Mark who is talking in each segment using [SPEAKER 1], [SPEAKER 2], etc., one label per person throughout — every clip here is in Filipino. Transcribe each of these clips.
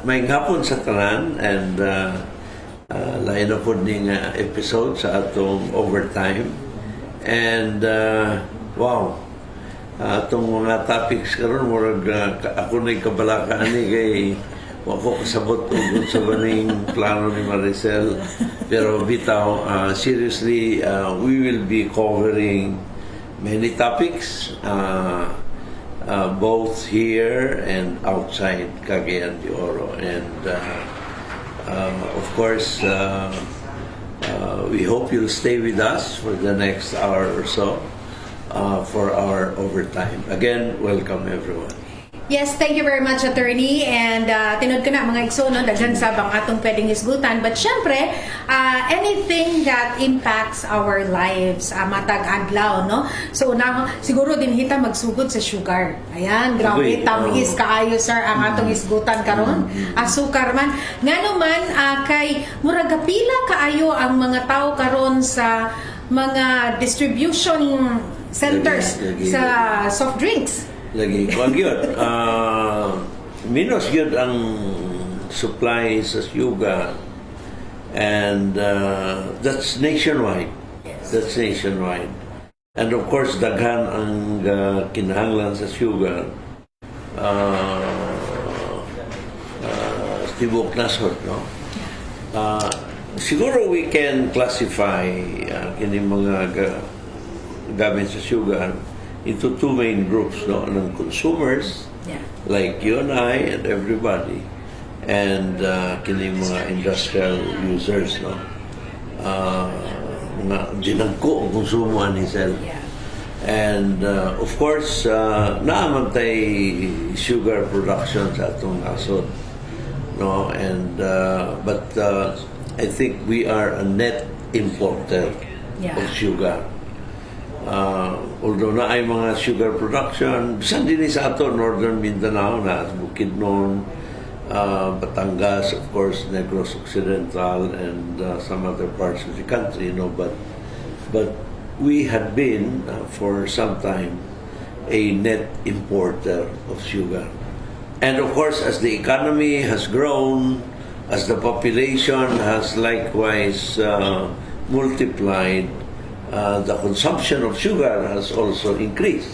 [SPEAKER 1] may hapon sa tanan and lain na po ning episode sa atong overtime. And wow, atong mga topics karon murag ako na kabalaka ani kay wako kasabot ug sa baning plano ni Maricel. Pero bitaw, seriously, we will be covering many topics, both here and outside Cagayan de Oro. And of course, we hope you'll stay with us for the next hour or so for our overtime. Again, welcome everyone.
[SPEAKER 2] Yes, thank you very much, Attorney. And tinod ka na mga igsoon, daghan sabang atong pwedeng isgutan. But syempre, anything that impacts our lives, matag adlaw, no? So, siguro din hita magsugod sa sugar. Ayan, grabe, tamis kaayo, sir, ang atong isgutan karon. Asukar man. Nga naman, kay muragapila kaayo ang mga tao karon sa mga distribution centers sa soft drinks.
[SPEAKER 1] Lagi, wag yun. Minus yun ang supply sa sugar. And that's nationwide. That's nationwide. And of course, daghan ang kinahanglan sa sugar. Tibok nasod, no? Siguro we can classify kini mga gamit sa sugar into two main groups, no? Ng consumers, like you and I and everybody, and kini mga industrial users, no? Mga dinagko ang konsumo ani sel. And of course, naaman tay sugar production sa atong nasod, no? And but I think we are a net importer of sugar. Although na ay mga sugar production, bisan din sa ato, Northern Mindanao na, Bukidnon, Batangas, of course, Negros Occidental, and some other parts of the country, you know, but we had been, for some time, a net importer of sugar. And of course, as the economy has grown, as the population has likewise multiplied, the consumption of sugar has also increased.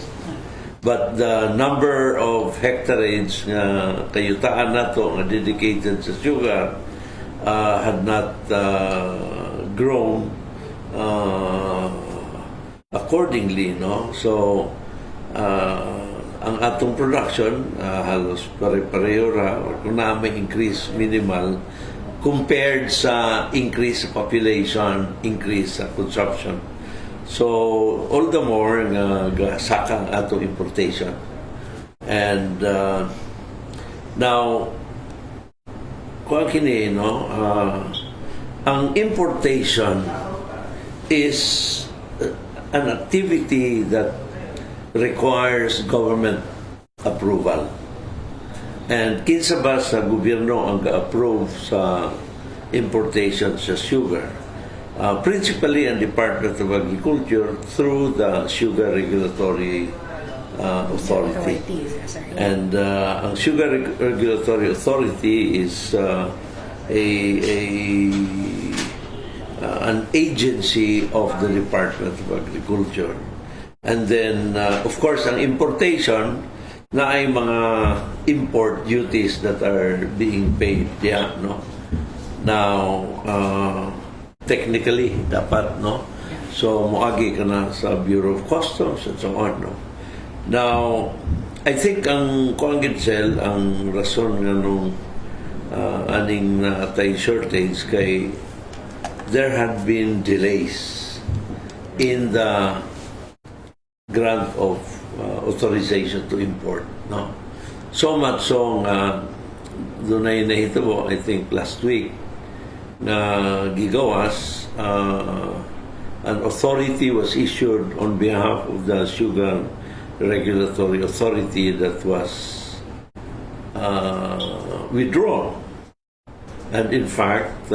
[SPEAKER 1] But the number of hectareage kayutaan nato nga dedicated sa sugar had not grown accordingly, no? So ang atong production halos pare-pareho ra kung na may increase minimal compared sa increase sa population, increase sa consumption. So, all the more sakang ato importation. And now, kung kini, no, ang importation is an activity that requires government approval. And kinsa ba sa gobyerno ang ga-approve sa importation sa sugar? Principally ang Department of Agriculture through the Sugar Regulatory Authority. And ang Sugar Regulatory Authority is an agency of the Department of Agriculture. And then, of course, ang importation na ay mga import duties that are being paid. Yeah, no? Now, technically, dapat, no? So, muagi ka na sa Bureau of Customs and so on, no? Now, I think ang Maricel, ang rason nga nung aning natay shortage kay there had been delays in the grant of authorization to import, no? So much so nga doon ay nahitabo, I think last week, na gigawas, an authority was issued on behalf of the Sugar Regulatory Authority that was withdrawn. And in fact,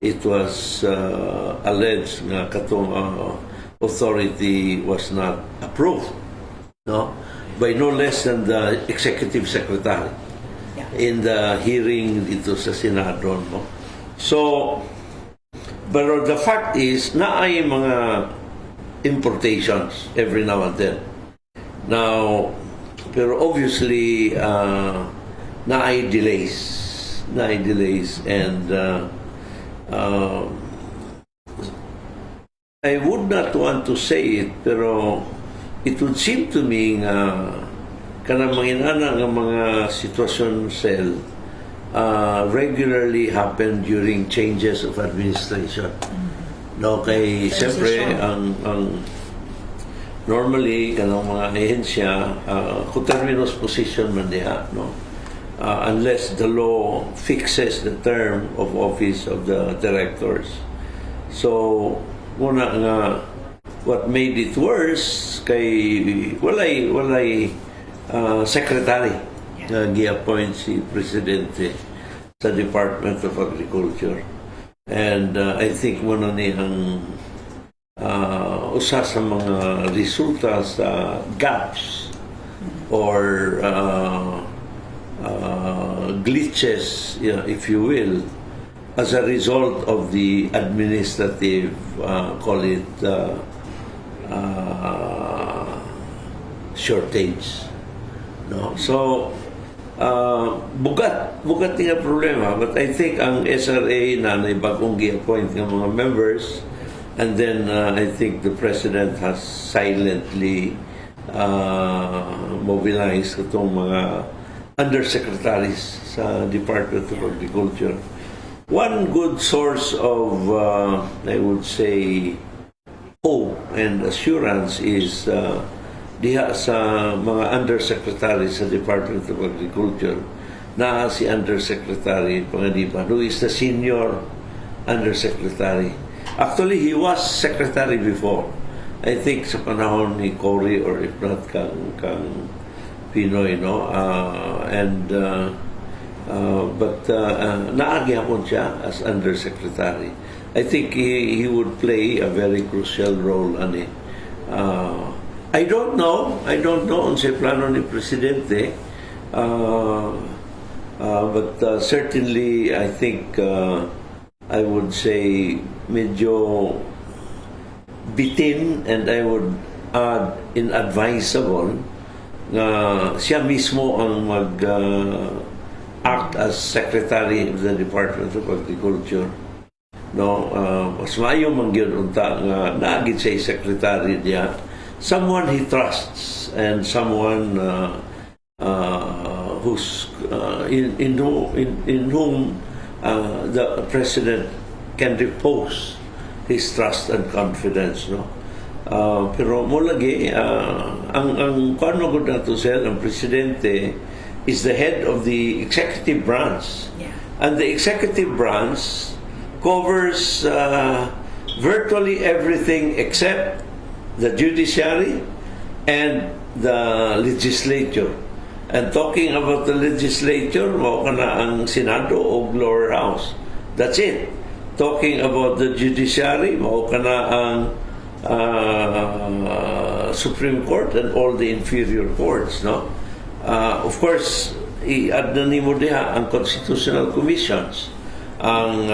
[SPEAKER 1] it was alleged na katong authority was not approved, no, by no less than the executive secretary. in the hearing dito sa Senado, no? So, pero the fact is na ay mga importations every now and then. Now, pero obviously na ay delays and I would not want to say it, pero it would seem to me nga kanang manginana nga mga sitwasyon, Sel, regularly happen during changes of administration. No, kay siyempre ang normally kanang mga ahensya coterminous position man diha, no, unless the law fixes the term of office of the directors. So muna nga what made it worse kay walay secretary na gi-appoint si Presidente sa Department of Agriculture. And I think muna ni ang usa sa mga resulta sa gaps or glitches, if you will, as a result of the administrative, call it, shortage. No? So, bugat nga problema. But I think ang SRA na bagong gi-appoint ng mga members, and then I think the President has silently mobilized itong mga undersecretaries sa Department of Agriculture. One good source of, I would say, hope and assurance is diha sa mga undersecretary sa Department of Agriculture na si Undersecretary Panganiban, who is the senior undersecretary. Actually, he was secretary before. I think sa panahon ni Cory, or if not kang Pinoy, no? But naagi hapon siya as undersecretary. I think he would play a very crucial role ani. I don't know unsay plano ni Presidente, but certainly I think I would say medyo bitin, and I would add inadvisable na siya mismo ang act as Secretary of the Department of Agriculture. No, mas maayo man gyud unta nga naagid say secretary niya, someone he trusts and someone who's in whom the President can repose his trust and confidence, no. Pero mo lagi ang kuno gud nato sel, ang Presidente is the head of the executive branch.
[SPEAKER 2] Yeah.
[SPEAKER 1] And the executive branch covers virtually everything except the judiciary and the legislature. And talking about the legislature, mao kana ang Senado o lower house. That's it. Talking about the judiciary, mao kana ang Supreme Court and all the inferior courts, no? Of course, i-add na nimo diha ang constitutional commissions, ang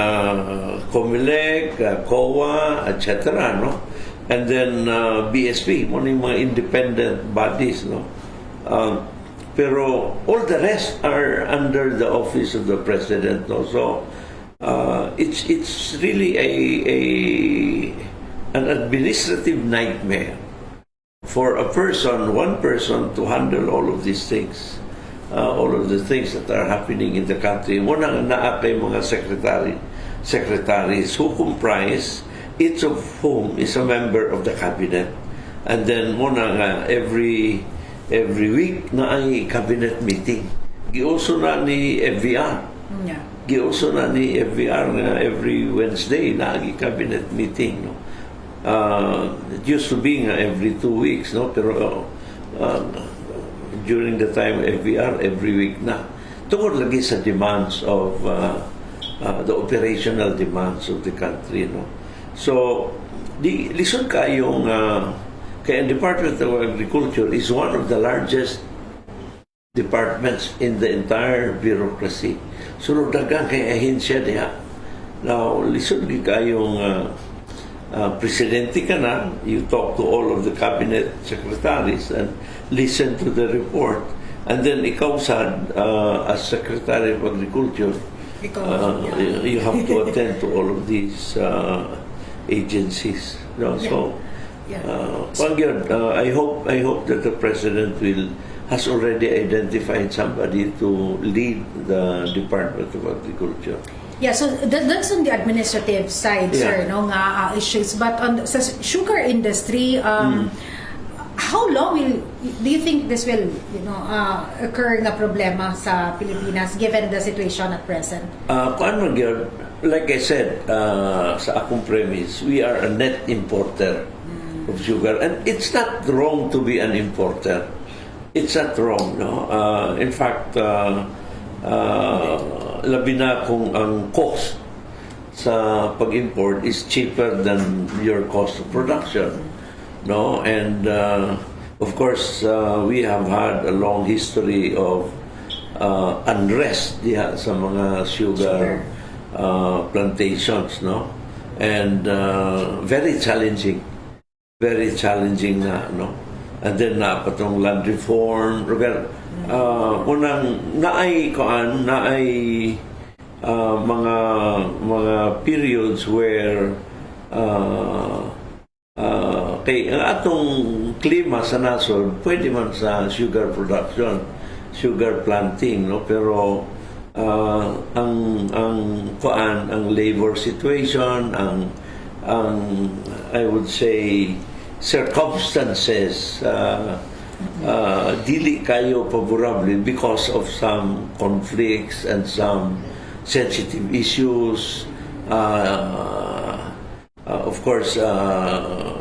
[SPEAKER 1] COMELEC, COA, etc., no? And then BSP, mo ni mga independent bodies, no? Pero all the rest are under the office of the President, no? So it's really an administrative nightmare for one person to handle all of these things, all of the things that are happening in the country. Muna naa kay mga secretaries who comprise, each of whom is a member of the cabinet. And then muna nga every week na ay cabinet meeting. Giuso na ni FVR.
[SPEAKER 2] Yeah.
[SPEAKER 1] Giuso na ni FVR nga every Wednesday na ay cabinet meeting, no. It used to be every 2 weeks, no? Pero during the time FVR, every week na. Tungod lagi sa demands of the operational demands of the country, no? So, lisod kayong kaya ang Department of Agriculture is one of the largest departments in the entire bureaucracy. So, dagang kay ahensya diha. Now, listen kayong presidente ka na, you talk to all of the cabinet secretaries and listen to the report. And then ikaw sad, as Secretary of Agriculture, you have to attend to all of these agencies. No? So, I hope that the President has already identified somebody to lead the Department of Agriculture.
[SPEAKER 2] Yeah, so that's on the administrative side, sir, no, nga issues. But on sa sugar industry, how long do you think this will, occur nga problema sa Pilipinas given the situation at present?
[SPEAKER 1] Like I said, sa akong premise, we are a net importer of sugar, and it's not wrong to be an importer. It's not wrong, no. In fact, labi na kung ang cost sa pag-import is cheaper than your cost of production, no. And of course, we have had a long history of unrest diha sa mga sugar plantations, no. And very challenging na, no. And then na patong land reform, unang naay mga periods where kay ang atong klima sa nasod pwede man sa sugar production, sugar planting, no, pero ang labor situation, ang I would say circumstances dili kayo favorable because of some conflicts and some sensitive issues. Of course,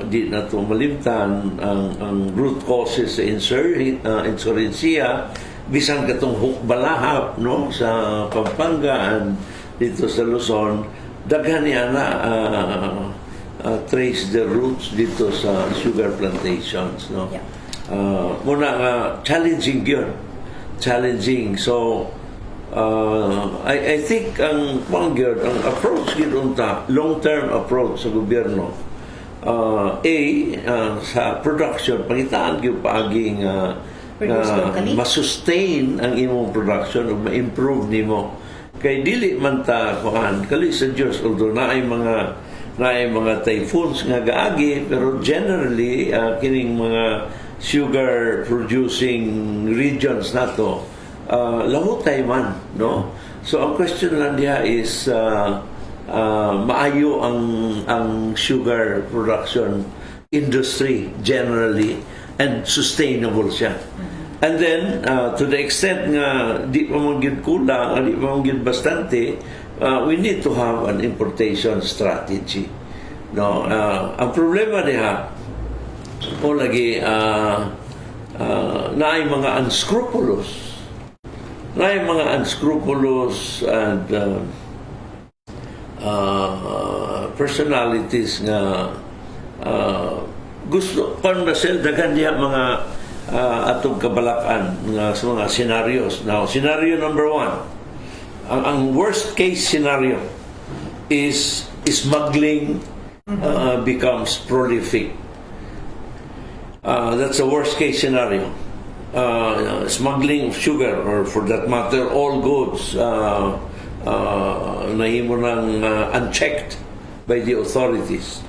[SPEAKER 1] di na ito malimtan ang root causes sa insurrencia, bisan katong hukbalahap, no, sa Pampanga and dito sa Luzon, daghan niya na trace the roots dito sa sugar plantations, no. Muna nga challenging yun. So I think ang approach gid unta, long-term approach sa gobyerno, sa production pangitaan gyud paaging masustain ang imong production ug ma-improve nimo, kay dili man ta kali sa Dios, although naay mga typhoons nga gaagi, pero generally kining mga sugar producing regions nato lahutay man, no. So ang question lang diha is maayo ang sugar production industry generally and sustainable siya. And then to the extent nga di pa man gyud kulang, di pa man gyud bastante, we need to have an importation strategy, no. Ang problema diha o lagi naay mga unscrupulous and personalities nga gusto Maricel daghan diha mga atong kabalakan nga sa mga scenarios. Now, scenario number 1, ang worst case scenario is smuggling becomes prolific. That's the worst case scenario. Smuggling of sugar, or for that matter all goods, nahimo nang unchecked by the authorities.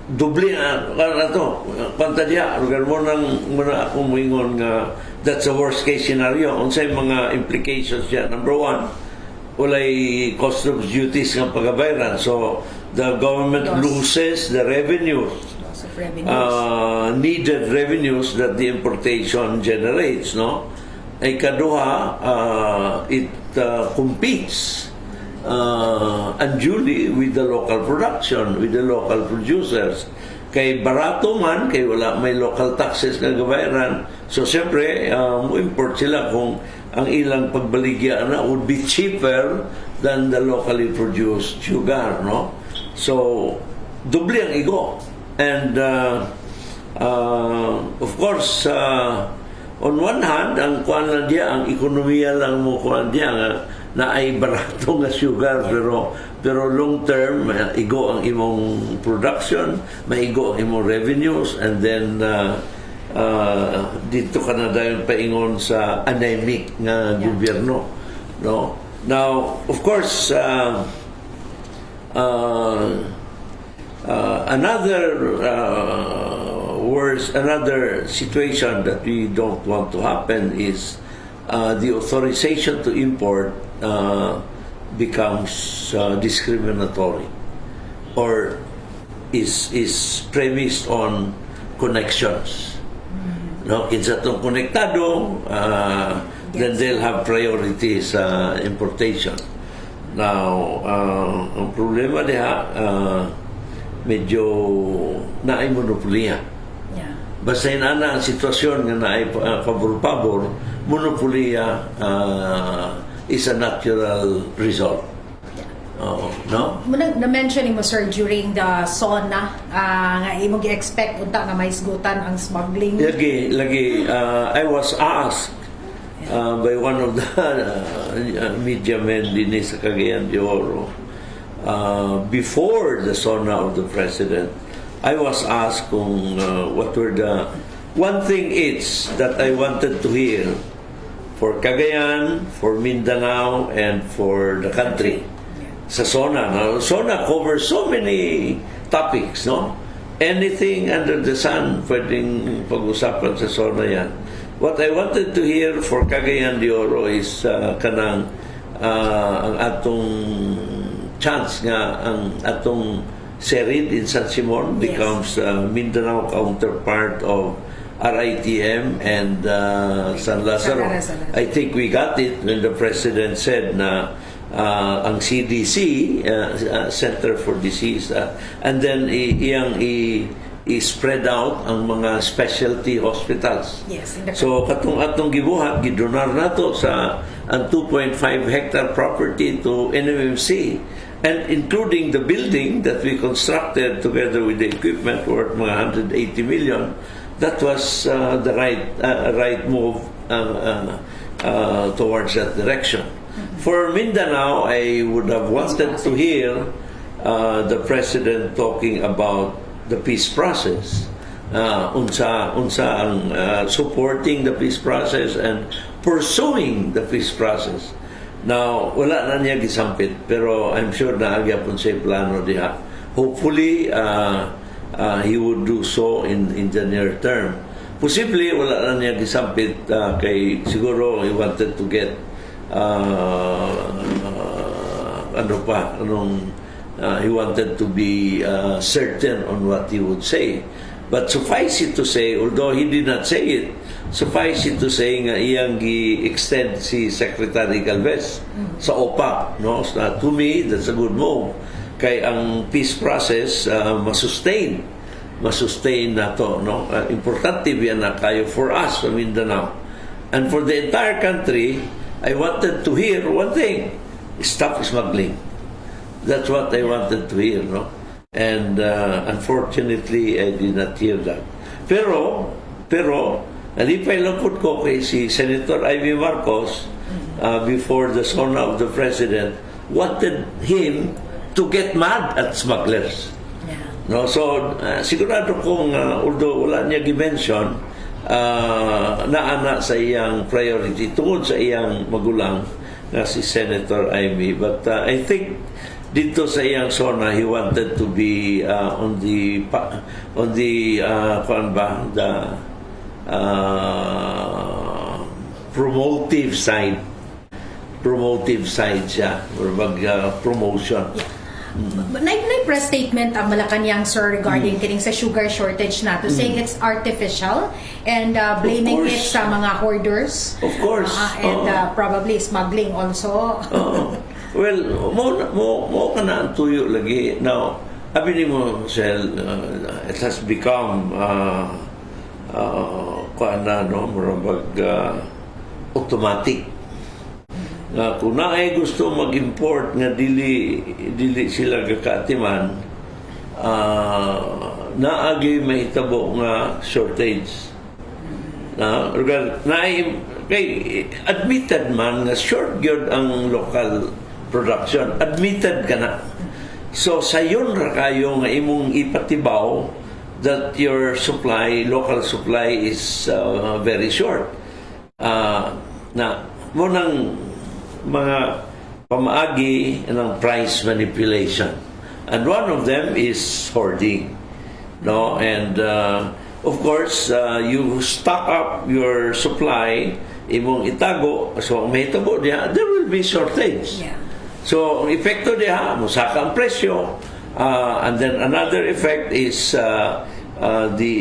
[SPEAKER 1] Dubli na to panta diya, lugar mo nang muna akong moingon nga that's the worst case scenario. Unsay mga implications yan? Number 1, walay customs duties nga pagabayaran, so the government loses the revenues, needed revenues that the importation generates, no. Ay kaduha, it competes unduly with the local production, with the local producers. Kay barato man, kay wala may local taxes na gabayaran, so siyempre mo import sila kung ang ilang pagbaligya na would be cheaper than the locally produced sugar, no. So dubli ang igo. And of course on one hand, ang kuan lang diya, ang ekonomiya lang mo kuan diya nga na ay barato nga sugar, pero long term igo ang imong production, maigo ang imong revenues, and then dito ka na dahil paingon sa anemic nga gobyerno, no? Now, of course, another situation that we don't want to happen is the authorization to import becomes discriminatory or is premised on connections. No, kinsa tong konektado, then they'll have priority sa importation. Now, ang problema diha, medyo naay monopoliya.
[SPEAKER 2] Yeah.
[SPEAKER 1] Basta inana ang sitwasyon nga naay pabor-pabor, monopoliya is a natural result. No?
[SPEAKER 2] Na-mention mo, sir, during the SONA, nga imong gi-expect unta nga may isgutan ang smuggling.
[SPEAKER 1] Lagi, I was asked by one of the media men din sa Cagayan de Oro, before the SONA of the President, I was asked kung what were the... One thing is that I wanted to hear for Cagayan, for Mindanao, and for the country. Sa SONA. Now, SONA covers so many topics, no? Anything under the sun, pwedeng pag-usapan sa SONA yan. What I wanted to hear for Cagayan de Oro is kanang ang atong chance nga, ang atong Serid in San Simon becomes Mindanao counterpart of RITM and San Lazaro. I think we got it when the President said na ang CDC, Center for Disease, and then i-spread out ang mga specialty hospitals.
[SPEAKER 2] Yes.
[SPEAKER 1] So katong atong gibuhat, gidonar nato sa ang 2.5 hectare property to NMMC, and including the building that we constructed together with the equipment worth mga 180 million. That was the right move towards that direction. For Mindanao, I would have wanted to hear the President talking about the peace process, unsa ang supporting the peace process and pursuing the peace process. Now, wala na niya gisampit, pero I'm sure na agyapon sa plano diha. Hopefully, he would do so in the near term. Posible, wala na niya gisampit kay siguro he wanted to get he wanted to be certain on what he would say. But suffice it to say, although he did not say it, suffice it to say nga iyang gi-extend si Secretary Galvez sa OPA. No? To me, that's a good move. Kay ang peace process masustain na to. No? Importante yan na kayo for us sa Mindanao. And for the entire country, I wanted to hear one thing: stop smuggling. That's what I wanted to hear, no? And unfortunately, I did not hear that. Pero, nalipay lungkot ko kay si Senator Ivy Marcos before the SONA of the President wanted him to get mad at smugglers.
[SPEAKER 2] Yeah.
[SPEAKER 1] No, so sigurado kong although wala niya gi-mention, naana sa iyang priority tungod sa iyang magulang na si Senator Amy. But I think dito sa iyang SONA, he wanted to be on the promotive side siya, or promotion.
[SPEAKER 2] Press statement ang Malacanang, sir, regarding kining sa sugar shortage nato, saying it's artificial and blaming it sa mga hoarders.
[SPEAKER 1] Of course.
[SPEAKER 2] And probably smuggling also.
[SPEAKER 1] Well, mo ka na ang tuyo lagi. Now, abi ni mo, Sel, it has become automatic. Kung na ay gusto mag-import nga dili sila gakatiman, naagi mahitabo nga shortage. kay admitted man nga short gyud ang local production, admitted ka na. So sayon ra kayo nga imong ipatibaw that your supply, local supply is very short. Na mo nang mga pamaagi ng price manipulation. And one of them is hoarding. No, and of course, you stock up your supply, imong itago, so may tabo diya, there will be shortage.
[SPEAKER 2] Yeah.
[SPEAKER 1] So, ang epekto diya, musaka ang presyo, and then another effect is the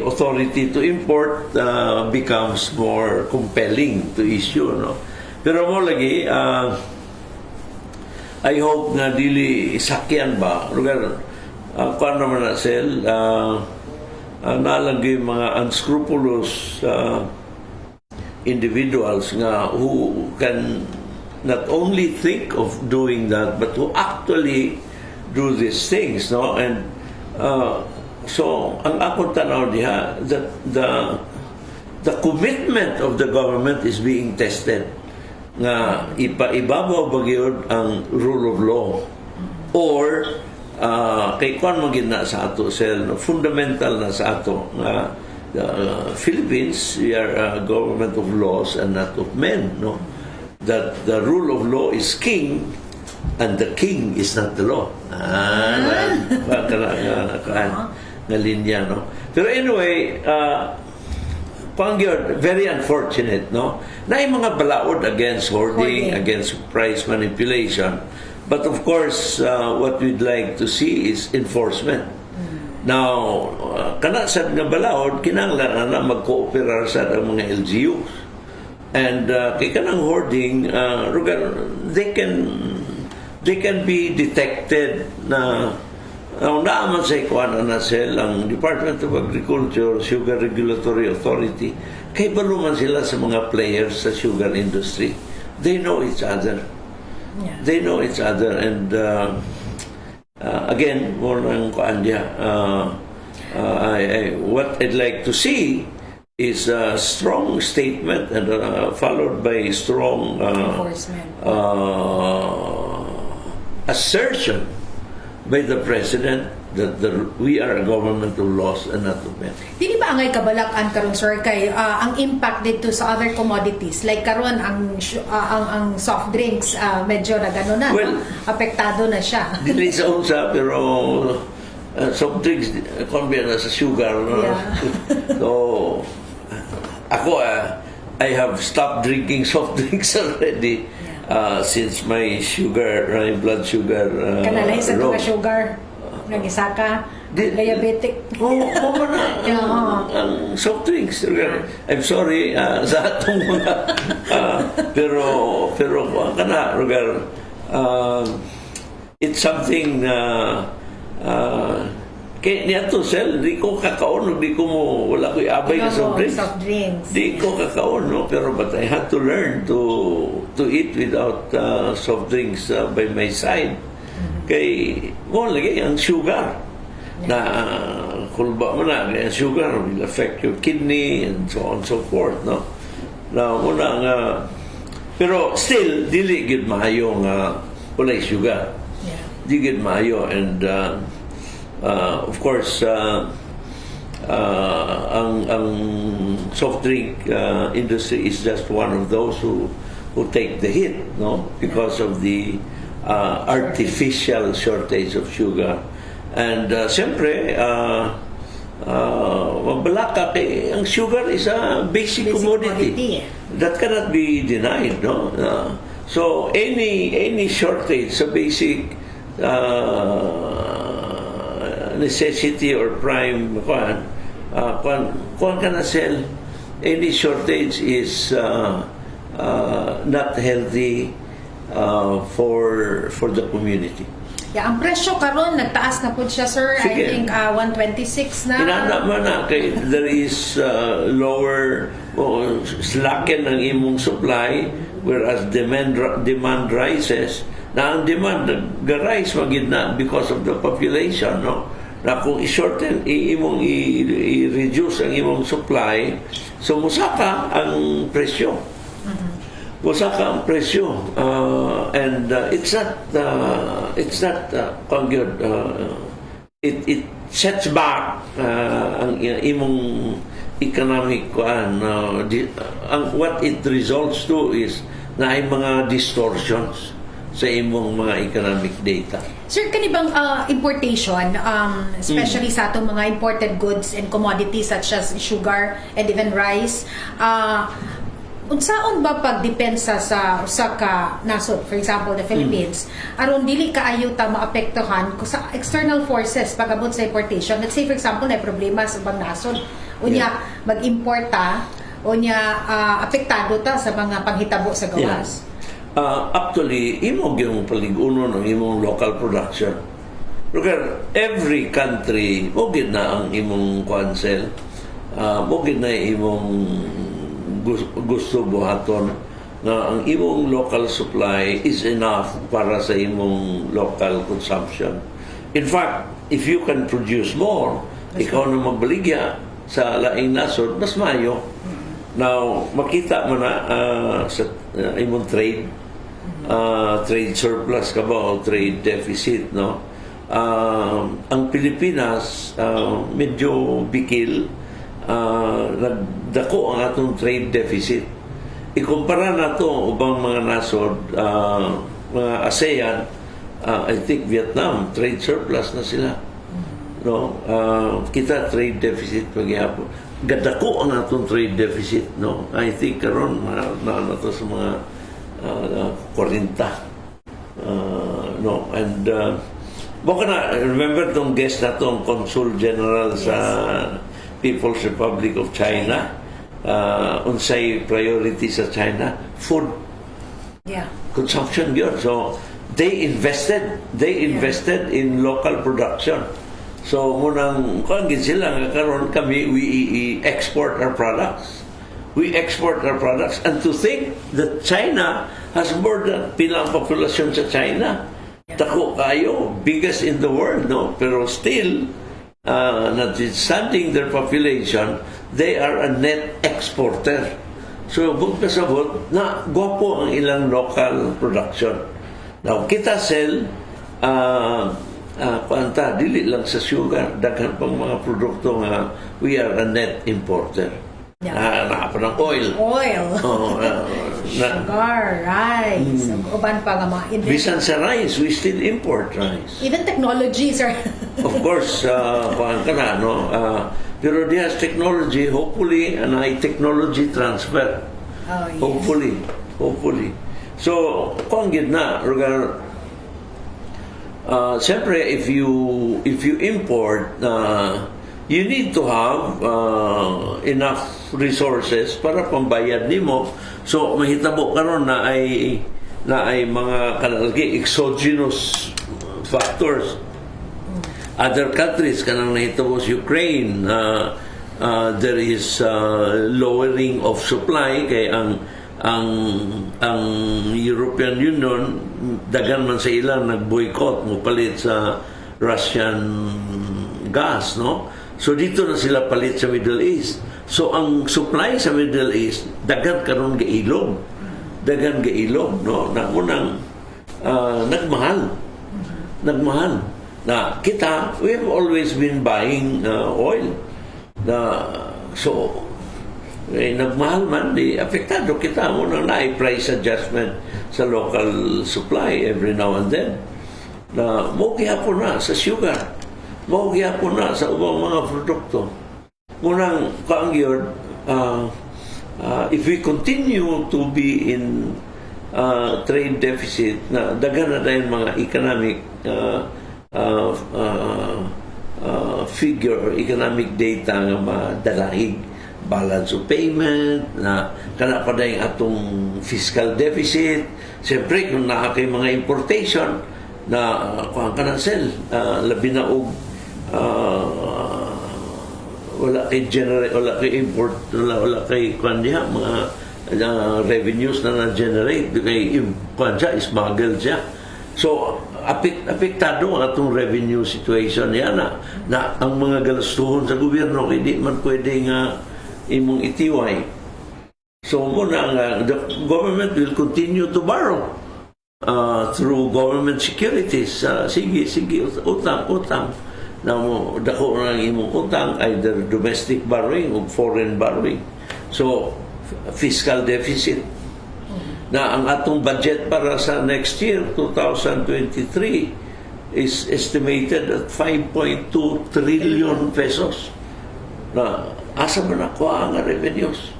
[SPEAKER 1] authority to import becomes more compelling to issue. No? Pero mo lagi, I hope na dili sakyan ba, lugar, kung naman na sel, nalagay mga unscrupulous individuals nga who can not only think of doing that but who actually do these things, no? And so ang akong tanaw diha that the commitment of the government is being tested nga ibabaw ba gyud ang rule of law or kay kwan magin na sa ato sel fundamental na sa ato nga Philippines, we are a government of laws and not of men, no? That the rule of law is king and the king is not the law. Na linya, no? Pero anyway, very unfortunate, no? Na yung mga balaod against hoarding, against price manipulation. But of course, what we'd like to see is enforcement. Now, kana sad nga balaod, kinahanglan na mag-cooperar sa mga LGUs. And kay kanang hoarding, they can be detected na naaman sa ikuan na sel ang Department of Agriculture, Sugar Regulatory Authority, kay baluman sila sa mga players sa sugar industry. They know each other. Yeah. They know each other, and again, more ng kuan dia. What I'd like to see is a strong statement and followed by strong assertion by the President that we are a government of laws and not of men.
[SPEAKER 2] Dili ba angay kabalakan karon sir kay ang impact dito sa other commodities like karon ang soft drinks medyo na gano na, well, apektado na siya.
[SPEAKER 1] Dili sa unsa pero soft drinks combine na sa sugar. Yeah. So ako I have stopped drinking soft drinks already. Since my blood sugar
[SPEAKER 2] kanalay sa mga sugar nag-isa ka diabetic
[SPEAKER 1] ang soft drinks. I'm sorry sa atong mga pero kana it's something kaya niya to sel, di ko kakaon, di ko mo, wala ko iabay na soft drinks. Di ko kakaon, no? Pero but I had to learn to eat without soft drinks by my side. Kay, mo lagi, ang sugar. Na kulba mo na, ang sugar will affect your kidney and so on and so forth, no? Na muna nga, pero still, dili gid maayo nga walay sugar. Di gid maayo, and of course, ang soft drink industry is just one of those who take the hit, no, because of the artificial shortage of sugar, and siyempre, mabalaka kay ang sugar is a basic commodity that cannot be denied, no. So any shortage sa basic necessity or prime kuan kana sel, any shortage is not healthy for the community.
[SPEAKER 2] Yeah, ang presyo karon nagtaas na pud siya sir. Sige. I think 126 na.
[SPEAKER 1] Inana man na kay there is lower slacken ang imong supply whereas demand rises. Na ang demand nag-rise magid na because of the population, no? na kung i-shorten, imong i-reduce ang imong supply, so musaka ang presyo. Musaka ang presyo. And it's not good. It sets back ang imong economic what it results to is na ay mga distortions sa imong mga economic data.
[SPEAKER 2] Sir, kanibang importation, especially sa atong mga imported goods and commodities such as sugar and even rice, unsaon ba pagdepensa sa usa ka nasod, for example the Philippines, aron dili kaayo ta maapektuhan sa external forces pag-abot sa importation? Let's say for example na problema sa ibang nasod, unya mag-import ta, unya apektado ta sa mga panghitabo sa gawas.
[SPEAKER 1] Actually, imong yung paliguno ng imong local production. Because every country, mugid na ang imong kwansel, mugid na imong gusto buhaton na ang imong local supply is enough para sa imong local consumption. In fact, if you can produce more, ikaw na magbaligya sa laing nasod, mas mayo. Now, makita mo na sa imong trade surplus ka ba o trade deficit, no? Ang Pilipinas medyo bikil, nagdako ang atong trade deficit. Ikumpara na to ubang mga nasod, mga ASEAN, I think Vietnam trade surplus na sila, no? Kita trade deficit pagyapon, gadako ang atong trade deficit, no? I think karon na to sa mga 40, no? And baka na remember tong guest na tong Consul General sa People's Republic of China, unsay priority sa China? Food, consumption yun. So they invested in local production. So munang kung sila nga karon kami, we export our products. We export our products, and to think that China has more than pilang populasyon sa China. Tako kayo, biggest in the world, no? Pero still, notwithstanding their population, they are a net exporter. So, bugkasabot na gwapo ang ilang local production. Now, kita sell, dili lang sa sugar, daghan pang mga produkto nga we are a net importer. Naapa ng oil.
[SPEAKER 2] Sugar, rice, uban pa nga mga
[SPEAKER 1] bisan sa rice, we still import rice.
[SPEAKER 2] Even technology, sir.
[SPEAKER 1] Of course, no? Pero there's technology, hopefully, and technology transfer.
[SPEAKER 2] Yes.
[SPEAKER 1] Hopefully. So, kung gitna, siyempre, if you import, you need to have enough resources para pambayad nimo. So mahitabo karon na ay mga kanalgi exogenous factors. Other countries kanang nahitabo sa Ukraine, there is lowering of supply kay ang European Union dagan man sa ilang nagboycott mo palit sa Russian gas, no? So dito na sila palit sa Middle East. So ang supply sa Middle East dagan karon gailog, no? Na unang nagmahal. Na kita, we have always been buying oil. So nagmahal man, di apektado kita muna na price adjustment sa local supply every now and then. Na mo gihapon na sa sugar. Maugiya po na sa ubang mga produkto. Munang kaangyod, if we continue to be in trade deficit, na daghan na tayong mga economic figure, economic data nga madalahig, balance of payment, na kana pa dahil atong fiscal deficit. Siyempre, kung nakakay mga importation, na kuhaan ka na sell, labi na og wala kay import, wala kay kanya mga revenues na na-generate kay kanya smuggle siya. So apektado ang atong revenue situation yan na ang mga galastuhon sa gobyerno hindi man pwede nga imong itiway. So muna the government will continue to borrow through government securities. Sige, utang. Na mo dako na imong utang, either domestic borrowing or foreign borrowing. So fiscal deficit na ang atong budget para sa next year 2023 is estimated at 5.2 trillion pesos. Na asa man ako ang revenues?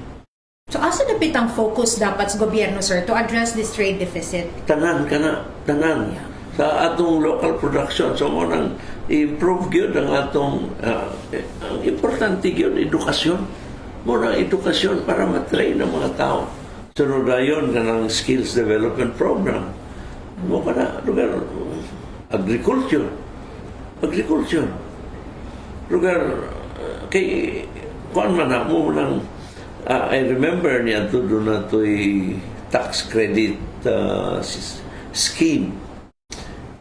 [SPEAKER 2] So asa napit ang focus dapat sa gobyerno, sir, to address this trade deficit?
[SPEAKER 1] Tanan. Yeah. Sa atong local production. So mo nang improve gyud ang atong ang importante gyud edukasyon. Mo nang edukasyon para matrain ang mga tao. Sunod dayon kanang skills development program. Mo kana lugar agriculture. Lugar kay kuan man mo nang I remember niya to do na to'y tax credit scheme.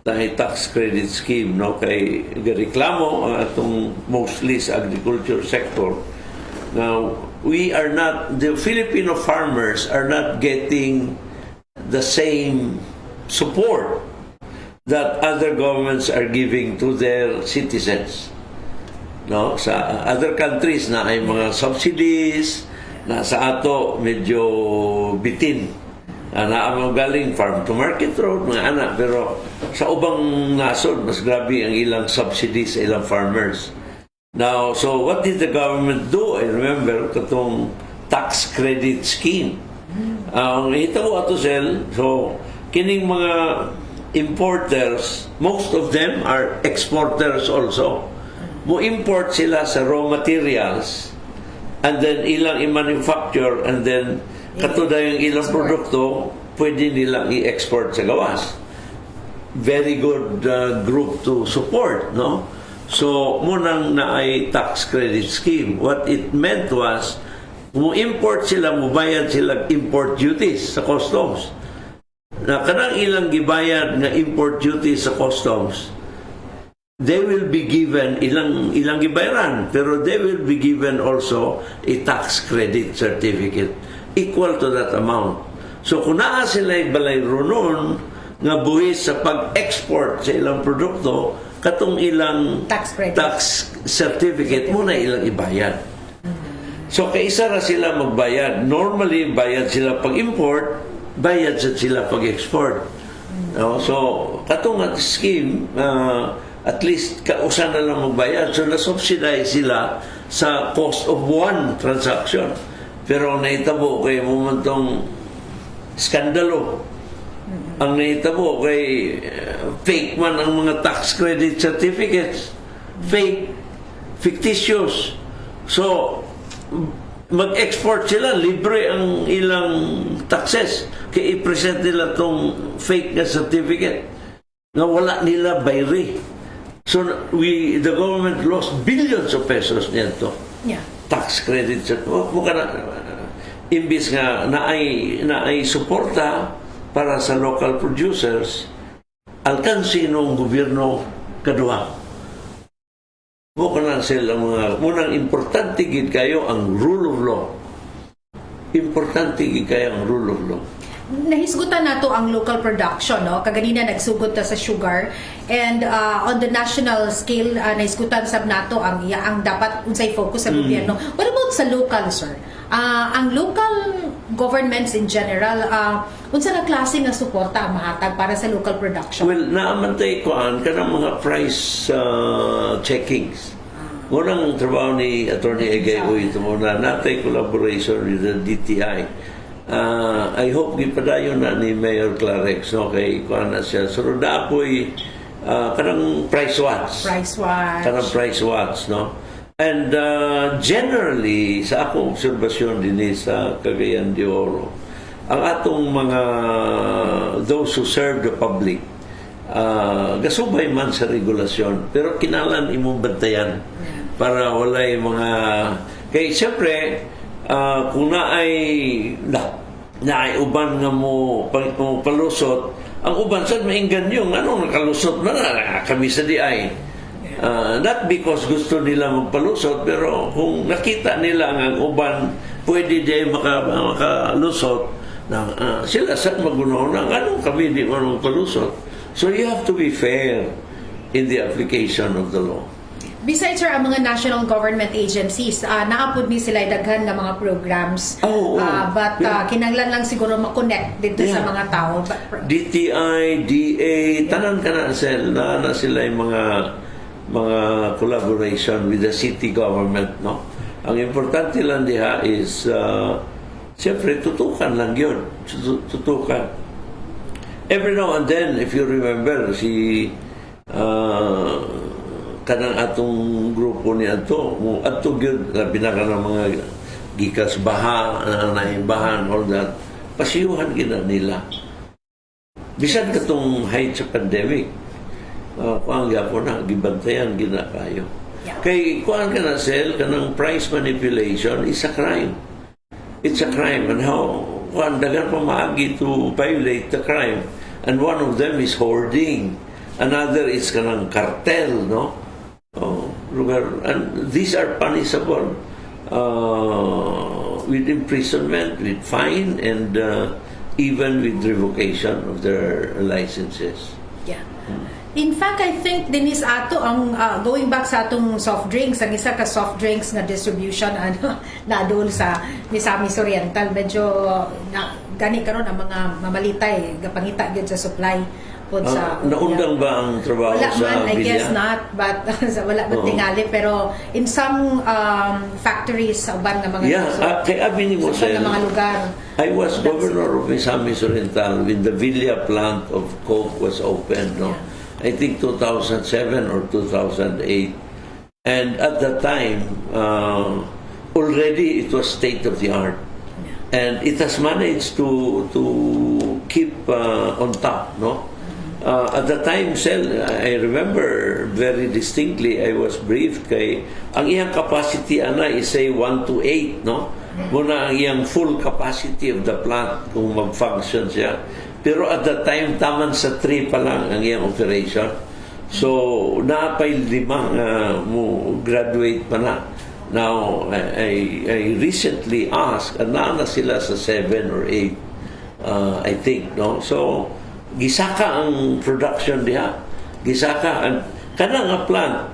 [SPEAKER 1] Tayo tax credit scheme, no? Kay reklamo ang atong mostly sa agriculture sector. Now, the Filipino farmers are not getting the same support that other governments are giving to their citizens. No? Sa other countries na ay mga subsidies, na sa ato medyo bitin. Naamang galing farm to market road, mga anak. Pero sa ubang nasod, mas grabe ang ilang subsidies sa ilang farmers. Now, so what did the government do? I remember katong tax credit scheme. Ang ito ko ato sel, so kining mga importers, most of them are exporters also. Mo import sila sa raw materials and then ilang i-manufacture and then katuda yung ilang produkto pwede nilang i-export sa gawas. Very good group to support, no? So, munang na ay tax credit scheme. What it meant was, mo-import sila, mubayad sila import duties sa customs. Na kanang ilang gibayad na import duties sa customs, they will be given, ilang gibayaran, pero they will be given also a tax credit certificate equal to that amount. So, kung naa sila balay runon, nga buwis sa pag-export sa ilang produkto, katong ilang tax certificate muna ilang ibayad. So kaisa ra sila magbayad. Normally bayad sila pag-import, bayad sila pag-export. No? So katong at scheme at least kausa na lang magbayad. So na-subsidize sila sa cost of one transaction. Pero naitabo kay momentong skandalo. Ang naitabo kay fake man ang mga tax credit certificates. Fake, fictitious. So, mag-export sila, libre ang ilang taxes. Kaya i-present nila tong fake na certificate na wala nila bayri. So, the government lost billions of pesos nito.
[SPEAKER 2] Yeah.
[SPEAKER 1] Tax credit certificate. Imbis nga naay suporta para sa local producers, alkansi ng gobyerno kaduha. Bukan na sila mga munang importante gid kayo ang rule of law. Importante gid kayo ang rule of law.
[SPEAKER 2] Nahisgutan nato ang local production, no? Kaganina nagsugod ta sa sugar, and on the national scale nahisgutan sab nato ang dapat unsay focus sa gobyerno. What about sa local, sir? Ang local governments in general, unsa na klase nga suporta ang mahatag para sa local production? Well, naamantay ko kanang mga price checkings. Munang trabaho ni Atty. Egay ito muna natay collaboration with the DTI. I hope gipadayon na ni Mayor Clarex, no, kay kuan na siya. So dapoy kanang price watch. Kanang price watch, no. And generally, sa akong obserbasyon din sa Cagayan de Oro, ang atong mga those who serve the public, gasubay man sa regulasyon, pero kinalan imong bantayan para walay mga... Kaya siyempre, kung na ay
[SPEAKER 1] na ay uban nga mo palusot, ang uban sad mainggan yung nakalusot na kami sa diay. Not because gusto nila magpalusot, pero kung nakita nila ang uban pwede di makalusot, sila sad magunaw na kami di man palusot. So you have to be fair in the application of the law.
[SPEAKER 2] Besides, sir, ang mga national government agencies, naapod ni sila daghan ng mga programs. But kinahanglan lang siguro ma-connect dito sa mga tao.
[SPEAKER 1] DTI, DA, tanan ka na sila yung mga collaboration with the city government, no? Ang importante lang diha is siyempre tutukan lang yun. Tutukan. Every now and then, if you remember, kanang atong grupo ni ato gyud labi na ka ng mga gikas baha naimbahan, all that pasiyuhan gina nila bisan katong height sa pandemic. Kuang gyapon na gibantayan gina kayo kay kuan ka na sel kanang price manipulation is a crime. It's a crime, and how kuan dagan pa maagi to violate the crime, and one of them is hoarding, another is kanang cartel, no? And these are punishable with imprisonment, with fine, and even with revocation of their licenses.
[SPEAKER 2] Yeah. In fact, I think dinis ato ang going back sa atong soft drinks, ang isa ka soft drinks nga distribution na doon sa Misamis Oriental, medyo gani karon ang mga mamalitay gapangita gyud sa supply.
[SPEAKER 1] Naundang ba ang trabaho
[SPEAKER 2] wala
[SPEAKER 1] sa
[SPEAKER 2] man, I guess not, but wala man tingali, pero in some factories sa uban nga mga
[SPEAKER 1] kay abi ni Maricel,
[SPEAKER 2] sa mga lugar.
[SPEAKER 1] I was governor of Misamis Oriental when the Villa plant of Coke was opened, no? I think 2007 or 2008, and at that time already it was state of the art, and it has managed to keep on top, no? At the time, I remember very distinctly, I was briefed kay ang iyang capacity is say 1 to 8, no? Muna ang iyang full capacity of the plant kung mag-function siya. Pero at the time, taman sa 3 pa lang ang iyang operation. So, naapay 5 mo graduate pa na. Now, I recently asked, na sila sa 7 or 8, I think, no? So, gisaka ang production diha, gisaka ang kanang plant.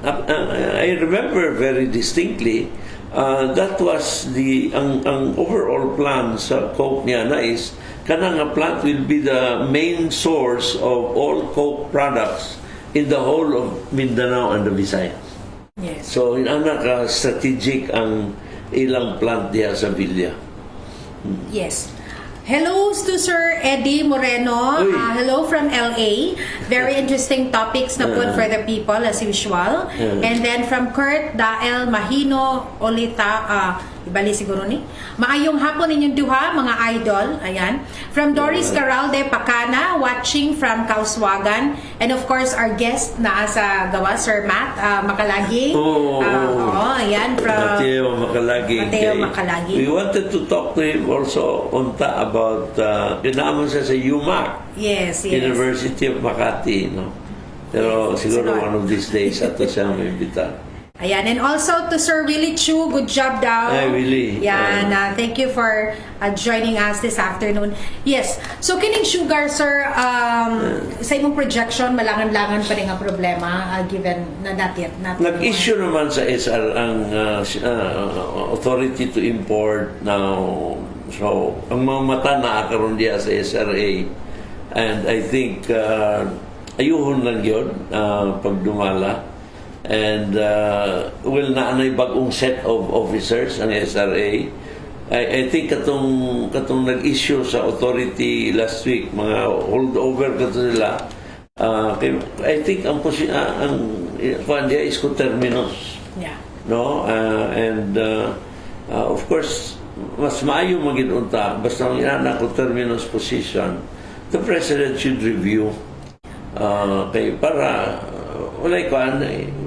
[SPEAKER 1] I remember very distinctly that was ang overall plan sa Coke niya na is kanang plant will be the main source of all Coke products in the whole of Mindanao and the Visayas.
[SPEAKER 2] Yes.
[SPEAKER 1] So strategic ang ilang plant diha sa Villa.
[SPEAKER 2] Yes. Hello to Sir Eddie Moreno. Hello from LA. Very interesting topics na put for the people as usual. And then from Kurt Dael Mahino Olita, ibali siguro ni. Maayong hapon ninyong duha, mga idol. Ayan. From Doris Caralde Pacana, watching from Kauswagan. And of course, our guest na sa gawa, Sir Matt Makalagi. Ayan. From
[SPEAKER 1] Mateo
[SPEAKER 2] Makalagi.
[SPEAKER 1] We wanted to talk to him also about kinaaman siya sa UMac.
[SPEAKER 2] Yes.
[SPEAKER 1] University of Makati, no? Pero siguro one of these days ato siya may imbita.
[SPEAKER 2] Ayan, and also to Sir Willie Chu, good job daw.
[SPEAKER 1] Hi, Willie.
[SPEAKER 2] Yan, thank you for joining us this afternoon. Yes, so kining sugar, sir, sa imong projection, malangan-langan pa rin ang problema, given na dati.
[SPEAKER 1] Nag-issue naman sa SR ang authority to import now. So, ang mga mata na akaroon diya sa SRA. And I think, ayuhon lang yun, pag dumala. And naanay bagong set of officers ang SRA. I think katong nag-issue sa authority last week, mga holdover kato nila. I think ang dia is coterminous.
[SPEAKER 2] Yeah.
[SPEAKER 1] No? And of course, mas maayo maging-unta basta ang inana coterminous position, the President should review para walay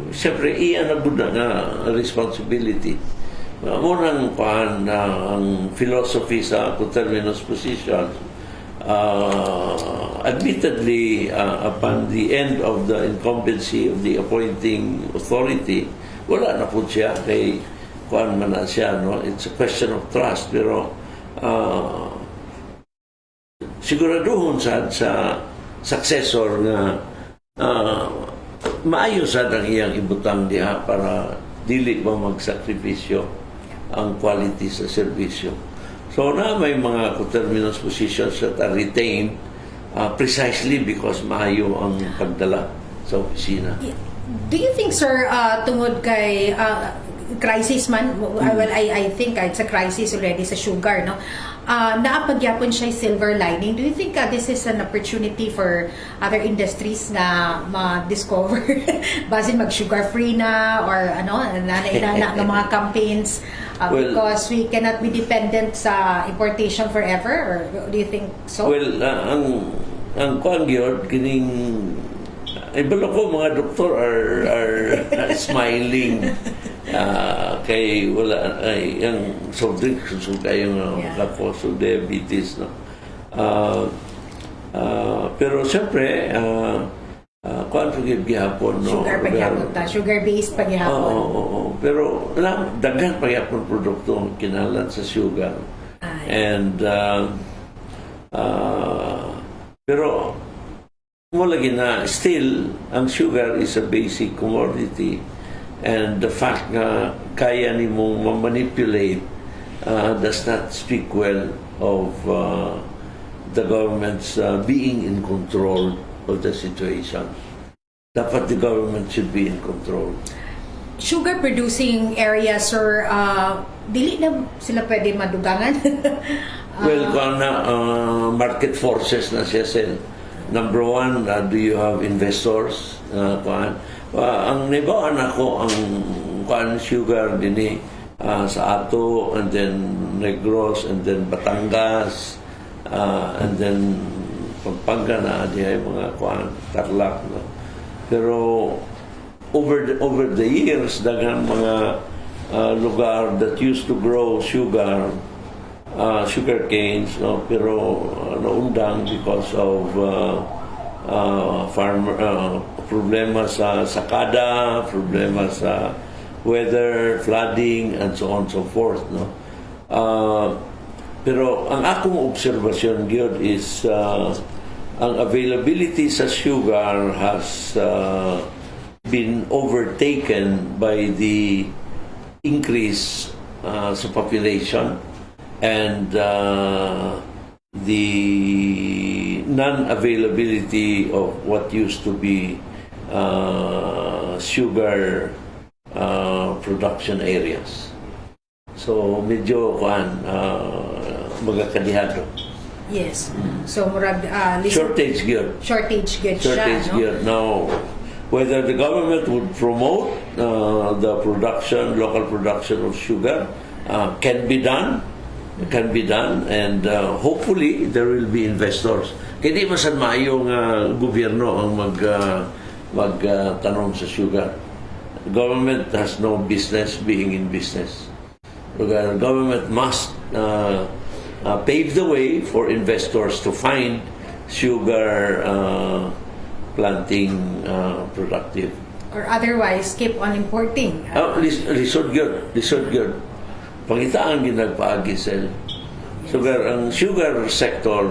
[SPEAKER 1] siyempre iyan na responsibility Munang ang philosophy sa coterminous position, admittedly, upon the end of the incumbency of the appointing authority, wala na po siya kay kuan man na siya, no? It's a question of trust, pero siguraduhon sa successor nga maayo sad ang iyang ibutang diha para dili ba magsakripisyo ang quality sa serbisyo. So na may mga coterminous positions that are retained precisely because maayo ang pagdala sa opisina.
[SPEAKER 2] Do you think, sir, tungod kay crisis man, well, I think it's a crisis already sa sugar, no? Naapagyapon siya silver lining. Do you think this is an opportunity for other industries na ma-discover basin mag-sugar free na or na ng mga campaigns because we cannot be dependent sa importation forever, or do you think so?
[SPEAKER 1] Well, ang kuan gyud kining ibalo ko mga doktor are smiling kay wala ay ang soft drink susud kayo kaposo diabetes, no. Pero siyempre kuan pagyapon, no,
[SPEAKER 2] sugar based pagyapon.
[SPEAKER 1] pero daghan pagyapon produkto ang kinalan sa sugar. And pero mo lagi na still ang sugar is a basic commodity, and the fact na kaya ni mong manipulate does not speak well of the government's being in control of the situation. Dapat the government should be in control.
[SPEAKER 2] Sugar producing areas, sir, dili na sila pwede madugangan.
[SPEAKER 1] Well, market forces na siya sel. Number one, do you have investors? Ang nibawaan ako ang sugar din sa Ato, and then Negros, and then Batangas, and then Pampanga na dihay mga Tarlac, no? Pero over the years daghang mga lugar that used to grow sugar canes, no, pero naundang because of problema sa sakada, problema sa weather, flooding, and so on and so forth, no. Pero ang akong obserbasyon gyud is ang availability sa sugar has been overtaken by the increase sa population and the non-availability of what used to be sugar production areas. So medyo magakadihado.
[SPEAKER 2] Yes. So murag
[SPEAKER 1] shortage gyud.
[SPEAKER 2] Shortage siya, no?
[SPEAKER 1] Now, whether the government would promote the local production of sugar can be done, and hopefully there will be investors. Kaya di masan maayong gobyerno ang magtanom sa sugar. The government has no business being in business. The government must pave the way for investors to find sugar planting productive.
[SPEAKER 2] Or otherwise, keep on importing.
[SPEAKER 1] Lisod gyud. Pangitaan ginagpaagi sel. Ang sugar sector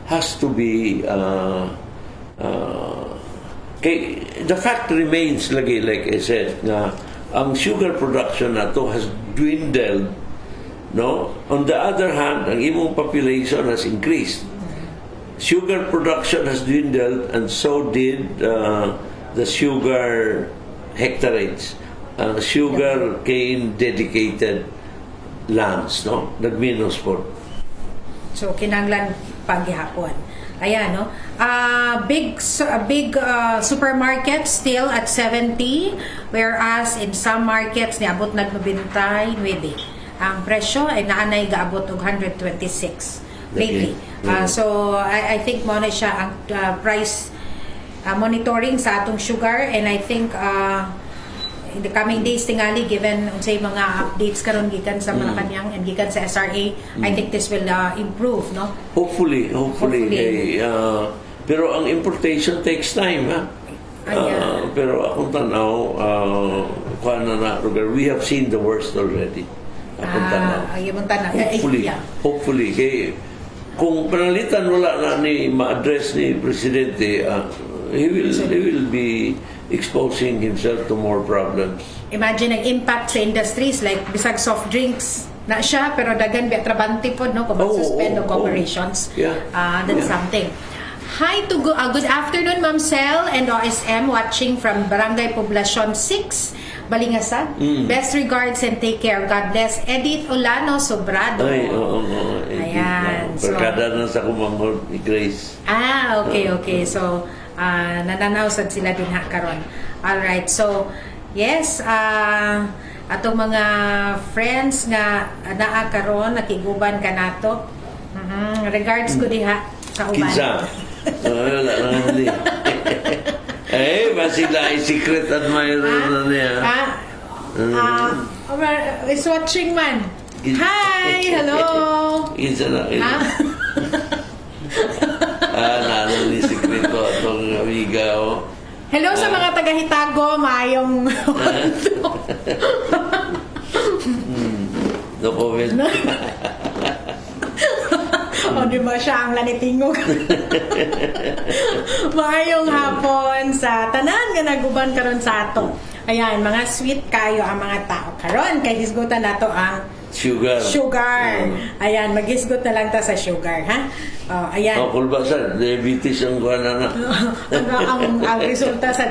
[SPEAKER 1] has to be the fact remains lagi, like I said, na ang sugar production nato has dwindled, no. On the other hand, ang imong population has increased. Sugar production has dwindled, and so did the sugar hectareage. Sugar cane dedicated lands, no, nagminus po.
[SPEAKER 2] So kinahanglan paghihapon. Ayan, no. Big supermarkets still at 70, whereas in some markets niabot nagbabintay 9. Ang presyo ay naanay gaabot og 126 lately. So I think mo na siya ang price monitoring sa atong sugar, and I think in the coming days tingali given unsay mga updates karon gikan sa Malacañang and gikan sa SRA, I think this will improve, no?
[SPEAKER 1] Hopefully. Pero ang importation takes time, ha? Pero akong tanaw, we have seen the worst already. Akong tanaw. Hopefully. Kaya, kung panalitan wala na ni ma-address ni Presidente, he will be exposing himself to more problems.
[SPEAKER 2] Imagine ang impact sa industries like bisag soft drinks na siya pero dagan bi trabante pod, no, kung mag-suspend of operations. That's something. Hi to good afternoon, Ma'am Cel and OSM watching from Barangay Poblacion 6, Balingasad. Best regards and take care. God bless. Edith Olano Sobrado. Ayan.
[SPEAKER 1] Pagkada na sa kumangod ni Grace.
[SPEAKER 2] Okay. So, nananaw sad sila din ha karon. All right. So, yes, atong mga friends nga naa karon nakiguban kanato. Regards ko diha sa uban.
[SPEAKER 1] Kinsa? Wala lang din. Masila ay secret admirer na niya.
[SPEAKER 2] Is watching man. Hi, hello.
[SPEAKER 1] Kinsa na. Nalo ni secret ko itong amiga.
[SPEAKER 2] Hello sa mga taga-Hitago, maayong
[SPEAKER 1] no comment.
[SPEAKER 2] Di ba siya ang lanitingog? Maayong hapon sa tanan nga naguban karon sa ato. Ayan, mga sweet kayo ang mga tao karon kay hisgutan nato ang sugar. Ayan, maghisgot na lang ta sa sugar, ha? Ayan.
[SPEAKER 1] Kulbasan, diabetes ang kuha na.
[SPEAKER 2] ang resulta sa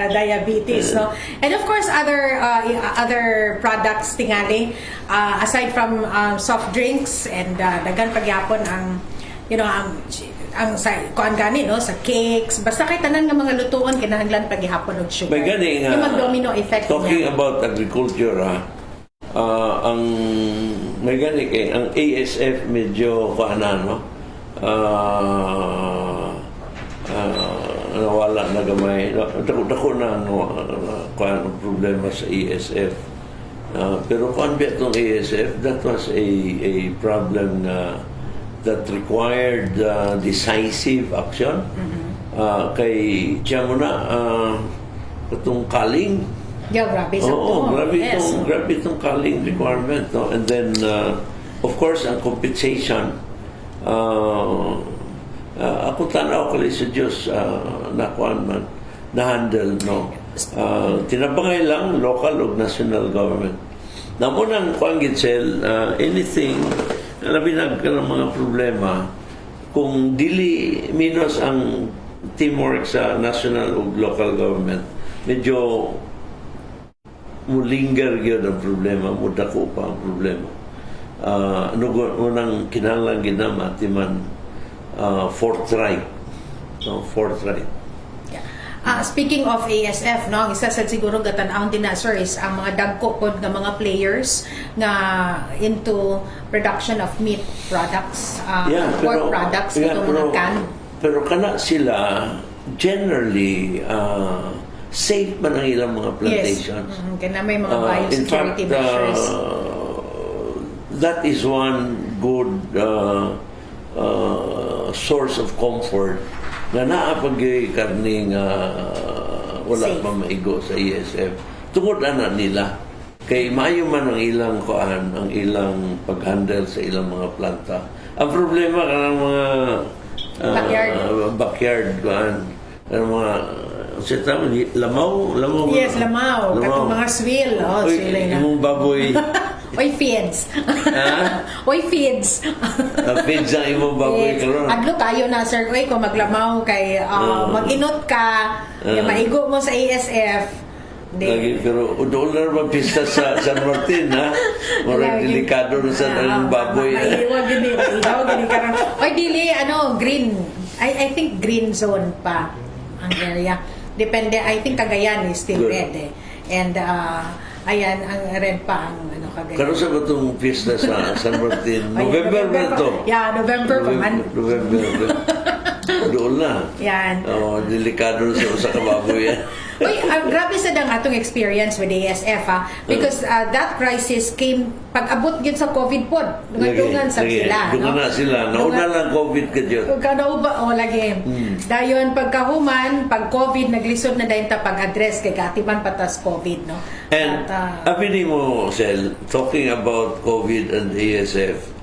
[SPEAKER 2] diabetes, no? And of course, other products tingali, aside from soft drinks and dagan pagyapon ang, ang sa kuan gani, no, sa cakes, basta kay tanan nga mga lutuon kinahanglan paghihapon og sugar.
[SPEAKER 1] May gani nga.
[SPEAKER 2] Yung mag-domino effect
[SPEAKER 1] Talking
[SPEAKER 2] niya.
[SPEAKER 1] about agriculture, ang may gani kay ang ASF medyo kuana, no? Nawala na gamay. Dako na kuan problema sa ASF. Pero kuan ba itong ASF? That was a problem that required decisive action. Kay tiyan mo na itong kaling.
[SPEAKER 2] Grabe sa
[SPEAKER 1] grabe itong calling requirement, no? And then of course ang compensation ako tanaw kali sa Diyos na handle, no? Tinabangay lang local o national government. Namunang kuan gitsel anything labinag ka ng mga problema kung dili minus ang teamwork sa national o local government, medyo mulinger gyud ang problema, mudako pa ang problema. Unang kinahanglan ginamati man forthright. So, forthright.
[SPEAKER 2] Speaking of ASF, no, isa sa siguro gatan-ahon din na, sir, is ang mga dagko pod nga mga players nga into production of meat products, pork products, itong mga can.
[SPEAKER 1] Pero kana sila generally safe man ang ilang mga plantations.
[SPEAKER 2] Yes. Kaya may mga biosecurity measures.
[SPEAKER 1] That is one good source of comfort na naapagay karning wala
[SPEAKER 2] safe
[SPEAKER 1] pa maigo sa ESF. Tungod na nila. Kay maayo man ang ilang kuan, ang ilang pag-handle sa ilang mga planta. Ang problema kanang mga backyard kuan, ang mga lamaw.
[SPEAKER 2] Yes, lamaw. Katong mga swill. Swill na.
[SPEAKER 1] Yung baboy.
[SPEAKER 2] Oy, feeds. Oy, feeds.
[SPEAKER 1] Feeds ang imong baboy karon.
[SPEAKER 2] Adlo kayo na, sir. Oy, kung maglamaw kay mag-inot ka, maigo mo sa ASF.
[SPEAKER 1] Lagi, pero doon ba pista sa San Martin, ha? Marang delikado na sa ang baboy.
[SPEAKER 2] Maiiwag gini. Oy, dili, green. I think green zone pa ang area. Depende, I think Cagayan is still red, eh. And ayan, ang red pa ang Cagayan.
[SPEAKER 1] Kano sa batong pista sa San Martin? November ba ito?
[SPEAKER 2] Yeah, November pa man.
[SPEAKER 1] November. Doon Possible na.
[SPEAKER 2] Yan.
[SPEAKER 1] Delikado sa usa ka baboy yan.
[SPEAKER 2] Uy, grabe sa dang atong experience with ASF because that crisis came pag-abot gyud sa COVID pod. Dungan sa sila.
[SPEAKER 1] Dungan na sila. Nauna lang COVID ka dyan.
[SPEAKER 2] Kanauba lagi. Dayon pagkahuman, pag COVID naglisod na dayon ta pag-address kay katiman patas COVID, no.
[SPEAKER 1] And abi mo, Sel, talking about COVID and ASF.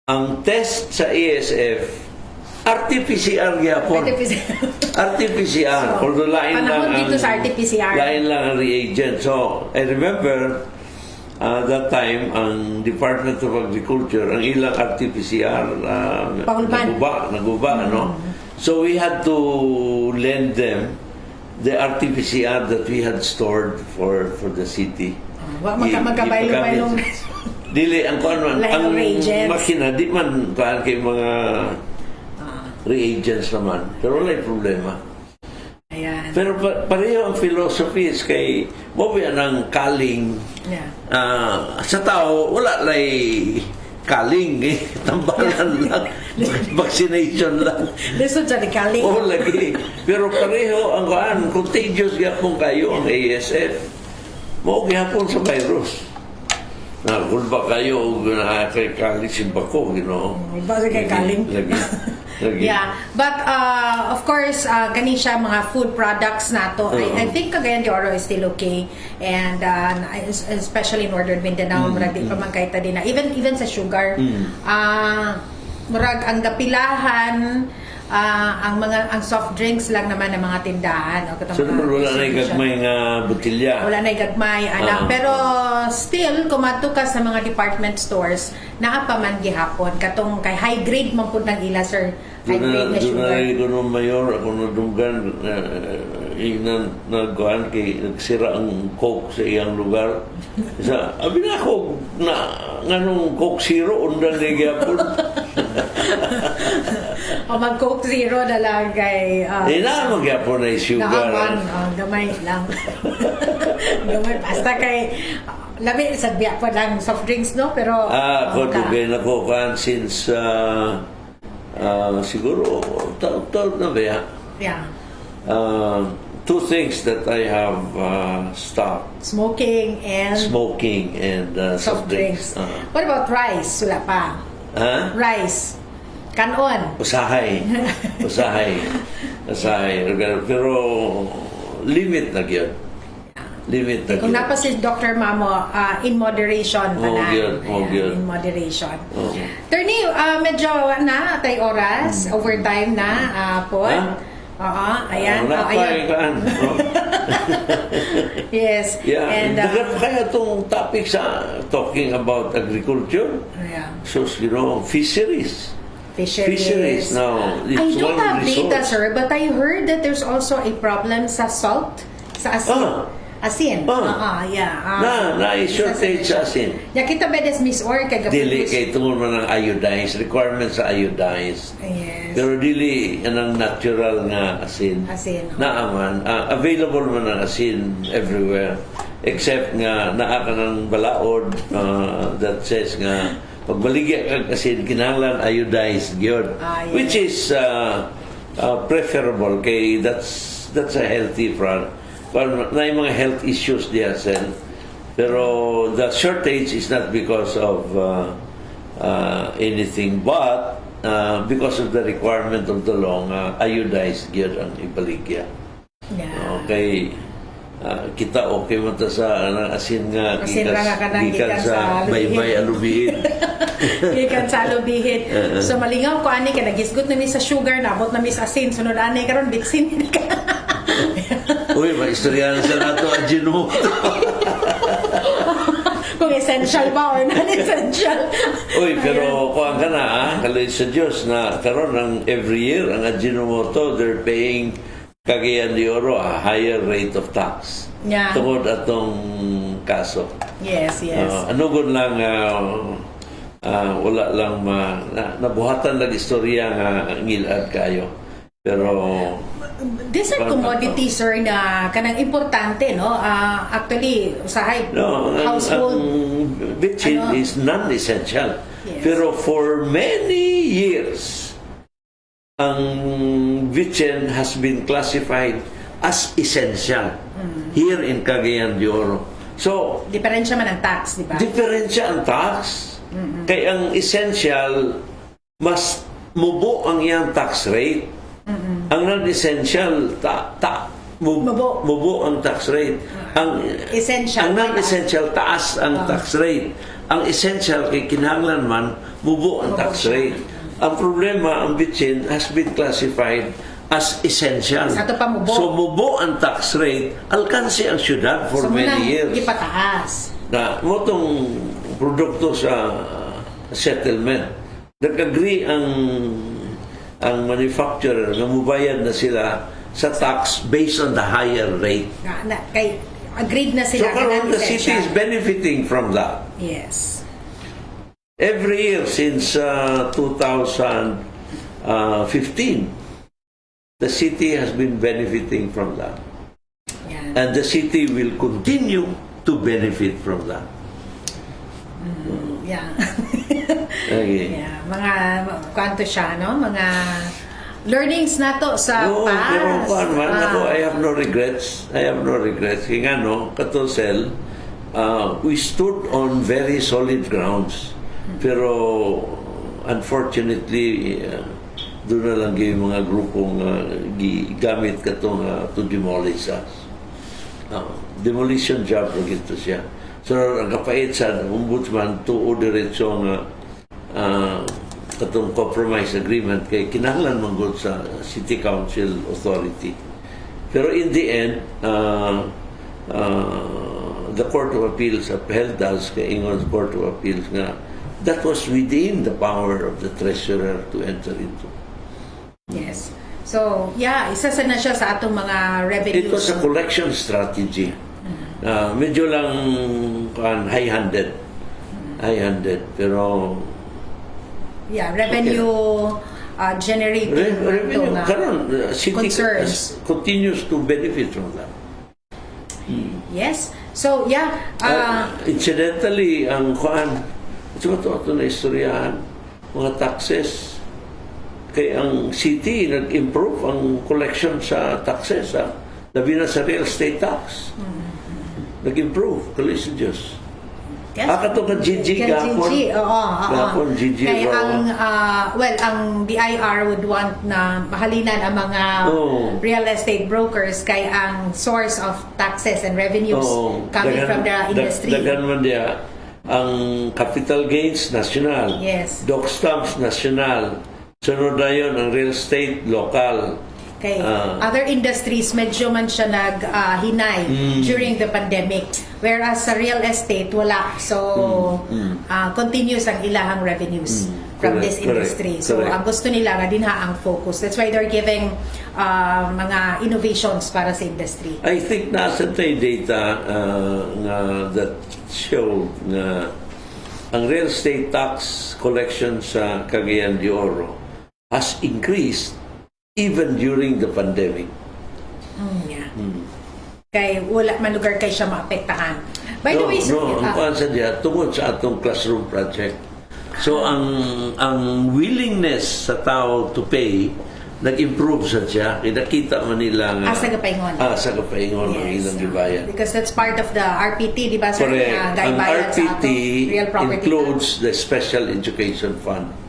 [SPEAKER 1] Ang test sa ASF RT-PCR gyapon. RT-PCR. Although lain lang
[SPEAKER 2] dito sa RT-PCR.
[SPEAKER 1] Lain lang ang reagent. So, I remember that time, ang Department of Agriculture, ang ilang RT-PCR naguba, no? So, we had to lend them the RT-PCR that we had stored for the city.
[SPEAKER 2] Magkabaylo-baylo.
[SPEAKER 1] Dili, ang makina, di man kay mga reagents naman. Pero wala yung problema.
[SPEAKER 2] Ayan.
[SPEAKER 1] Pero pareho ang philosophy is kay mo ba ng kaling sa tao, wala lay kaling tambalan lang. Vaccination lang.
[SPEAKER 2] Lisod sa kaling.
[SPEAKER 1] Lagi. Pero pareho ang contagious gyapon kayo ang ASF. Mo gyapon sa virus. Kulba kayo kay kaling simbako,
[SPEAKER 2] Basta kay kaling.
[SPEAKER 1] Lagi.
[SPEAKER 2] Yeah, but of course, kani siya mga food products nato. I think Cagayan de Oro is still okay, and especially in Northern Mindanao, murag di pa man kay ta din na even sa sugar. Murag ang gapilahan, ang soft drinks lang naman ng mga tindahan.
[SPEAKER 1] So wala na gagmay nga botilya.
[SPEAKER 2] Wala na gagmay, pero still kumato ka sa mga department stores, naa pa man gihapon katong kay high grade man pud nang ila, sir. High grade na sugar.
[SPEAKER 1] Doon na ko mayor ako nadunggan nagkuhan kay nagsira ang Coke sa iyang lugar. Abi na ako nganong Coke Zero undang na gyapon.
[SPEAKER 2] O mag Coke Zero na lang kay
[SPEAKER 1] na magyapon na sugar.
[SPEAKER 2] Gamay lang. Gamay basta kay labi sa biya pa lang soft drinks, no, pero
[SPEAKER 1] ako dugay na ko kan since siguro taon na ba?
[SPEAKER 2] Yeah.
[SPEAKER 1] Two things that I have stopped.
[SPEAKER 2] Smoking and
[SPEAKER 1] soft drinks.
[SPEAKER 2] What about rice? Wala pa. Rice. Kanon.
[SPEAKER 1] Usahay. Pero limit na yun. Kung napa si Dr. Mamo,
[SPEAKER 2] in moderation pa na. In moderation. Attorney, medyo na tay oras, overtime na po. Ayan. Yes.
[SPEAKER 1] Yeah.
[SPEAKER 2] And
[SPEAKER 1] kaya itong topic sa talking about agriculture. So, fisheries. Now,
[SPEAKER 2] I don't have data, sir, but I heard that there's also a problem sa salt, sa asin. Asin.
[SPEAKER 1] Shortage sa asin.
[SPEAKER 2] Kita ba des Miss Or kay
[SPEAKER 1] dili kay tungod man ang iodized, requirements sa iodized.
[SPEAKER 2] Yes.
[SPEAKER 1] Pero dili anang natural nga asin. Naaman, available man ang asin everywhere except nga naa ka ng balaod that says nga pagbaligya kag asin kinahanglan iodized gyud, which is preferable kay that's a healthy product. Pero na yung mga health issues diya, Sen. Pero the shortage is not because of anything but because of the requirement of the law iodized gyud ang ibaligya. Okay. Kita okay mo ta sa asin nga gikan sa baybay alubihin.
[SPEAKER 2] Gikan sa alubihin. So malingaw ko ani kay nagisgot na mi sa sugar, nabot na mi sa asin, sunod ani karon bitsin ka.
[SPEAKER 1] Uy, maistorya na sa nato Ajinomoto.
[SPEAKER 2] Kung essential ba or non-essential.
[SPEAKER 1] Uy, pero kuhaan ka na, kaloy sa Diyos na karon ng every year ang Ajinomoto, they're paying Cagayan de Oro a higher rate of tax. Tungod atong kaso.
[SPEAKER 2] Yes.
[SPEAKER 1] Ano gud lang wala lang nabuhatan lang istorya nga ngilad kayo. Pero
[SPEAKER 2] these are commodities, sir, na kanang importante, no? Actually, usahay household.
[SPEAKER 1] Bitchin is non-essential.
[SPEAKER 2] Yes.
[SPEAKER 1] Pero for many years, ang Vicen has been classified as essential here in Cagayan de Oro. So,
[SPEAKER 2] Diferensya man ang tax, di ba?
[SPEAKER 1] diferensya ang tax. Kaya ang essential, mas mubo ang iyang tax rate. Ang non-essential, mubo ang tax rate. Ang
[SPEAKER 2] Essential.
[SPEAKER 1] ang non-essential, taas ang tax rate. Ang essential, kay kinahanglan man, mubo ang tax rate. Ang problema, ang Vicen has been classified as essential.
[SPEAKER 2] Sa ato pa mubo.
[SPEAKER 1] So, mubo ang tax rate, alkansi ang syudad for many years.
[SPEAKER 2] Ipataas.
[SPEAKER 1] Na mo tong produkto sa settlement, nag-agree ang manufacturer na mubayad na sila sa tax based on the higher rate.
[SPEAKER 2] Agreed na
[SPEAKER 1] So
[SPEAKER 2] sila.
[SPEAKER 1] karon the city is benefiting from that.
[SPEAKER 2] Yes.
[SPEAKER 1] Every year since 2015, the city has been benefiting from that.
[SPEAKER 2] Yan.
[SPEAKER 1] And the city will continue to benefit from that.
[SPEAKER 2] Yeah.
[SPEAKER 1] Okay.
[SPEAKER 2] Yeah. Mga, kwanto siya, no? Mga learnings na to sa
[SPEAKER 1] Oo,
[SPEAKER 2] past.
[SPEAKER 1] pero kuan man, ako, I have no regrets. I have no regrets. Kaya nga, no, Katosel, we stood on very solid grounds. Pero, unfortunately, doon na lang yung mga grupong gamit ka to demolish us. Demolition job na gito siya. So, nagkapait sa ombudsman tuo diretsong katong compromise agreement kay kinahanglan manggod sa City Council Authority. Pero in the end, the Court of Appeals upheld us kay ingon Court of Appeals nga that was within the power of the treasurer to enter into.
[SPEAKER 2] Yes. So, yeah, isa na siya sa atong mga revenues.
[SPEAKER 1] It was a collection strategy. Medyo lang high-handed. High-handed. Pero
[SPEAKER 2] yeah, revenue generating
[SPEAKER 1] revenue,
[SPEAKER 2] itong,
[SPEAKER 1] karon, city
[SPEAKER 2] concerns.
[SPEAKER 1] continues to benefit from that.
[SPEAKER 2] Yes. So, yeah.
[SPEAKER 1] Incidentally, ang kuan, ito na istoryahan, mga taxes, kay ang city nag-improve ang collection sa taxes, labi na sa real estate tax. Nag-improve, kalisa Diyos.
[SPEAKER 2] Yes.
[SPEAKER 1] Kato ka GG gapon. Gapon, GG.
[SPEAKER 2] Kaya ang BIR would want na mahalinan ang mga real estate brokers kay ang source of taxes and revenues coming from the industry.
[SPEAKER 1] Dagan man dia ang capital gains national.
[SPEAKER 2] Yes.
[SPEAKER 1] Doc stamps national. Sunod na yun ang real estate local.
[SPEAKER 2] Okay. Other industries, medyo man siya nag-hinay during the pandemic. Whereas sa real estate, wala. So, continuous ang ilahang revenues from this industry. So, ang gusto nila nga dinha ang focus. That's why they're giving mga innovations para sa industry.
[SPEAKER 1] I think nasa tayo data that showed na ang real estate tax collection sa Cagayan de Oro has increased even during the pandemic.
[SPEAKER 2] Kay wala man lugar kay siya maapektahan. By the way,
[SPEAKER 1] ang pansa diya tungod sa atong classroom project. So ang willingness sa tao to pay nag-improve sa siya. Nakita man nila nga
[SPEAKER 2] sa kapaingon.
[SPEAKER 1] Sa kapaingon ang ilang gibayan.
[SPEAKER 2] Because that's part of the RPT, di ba?
[SPEAKER 1] Correct. Ang RPT
[SPEAKER 2] real property
[SPEAKER 1] includes the Special Education Fund.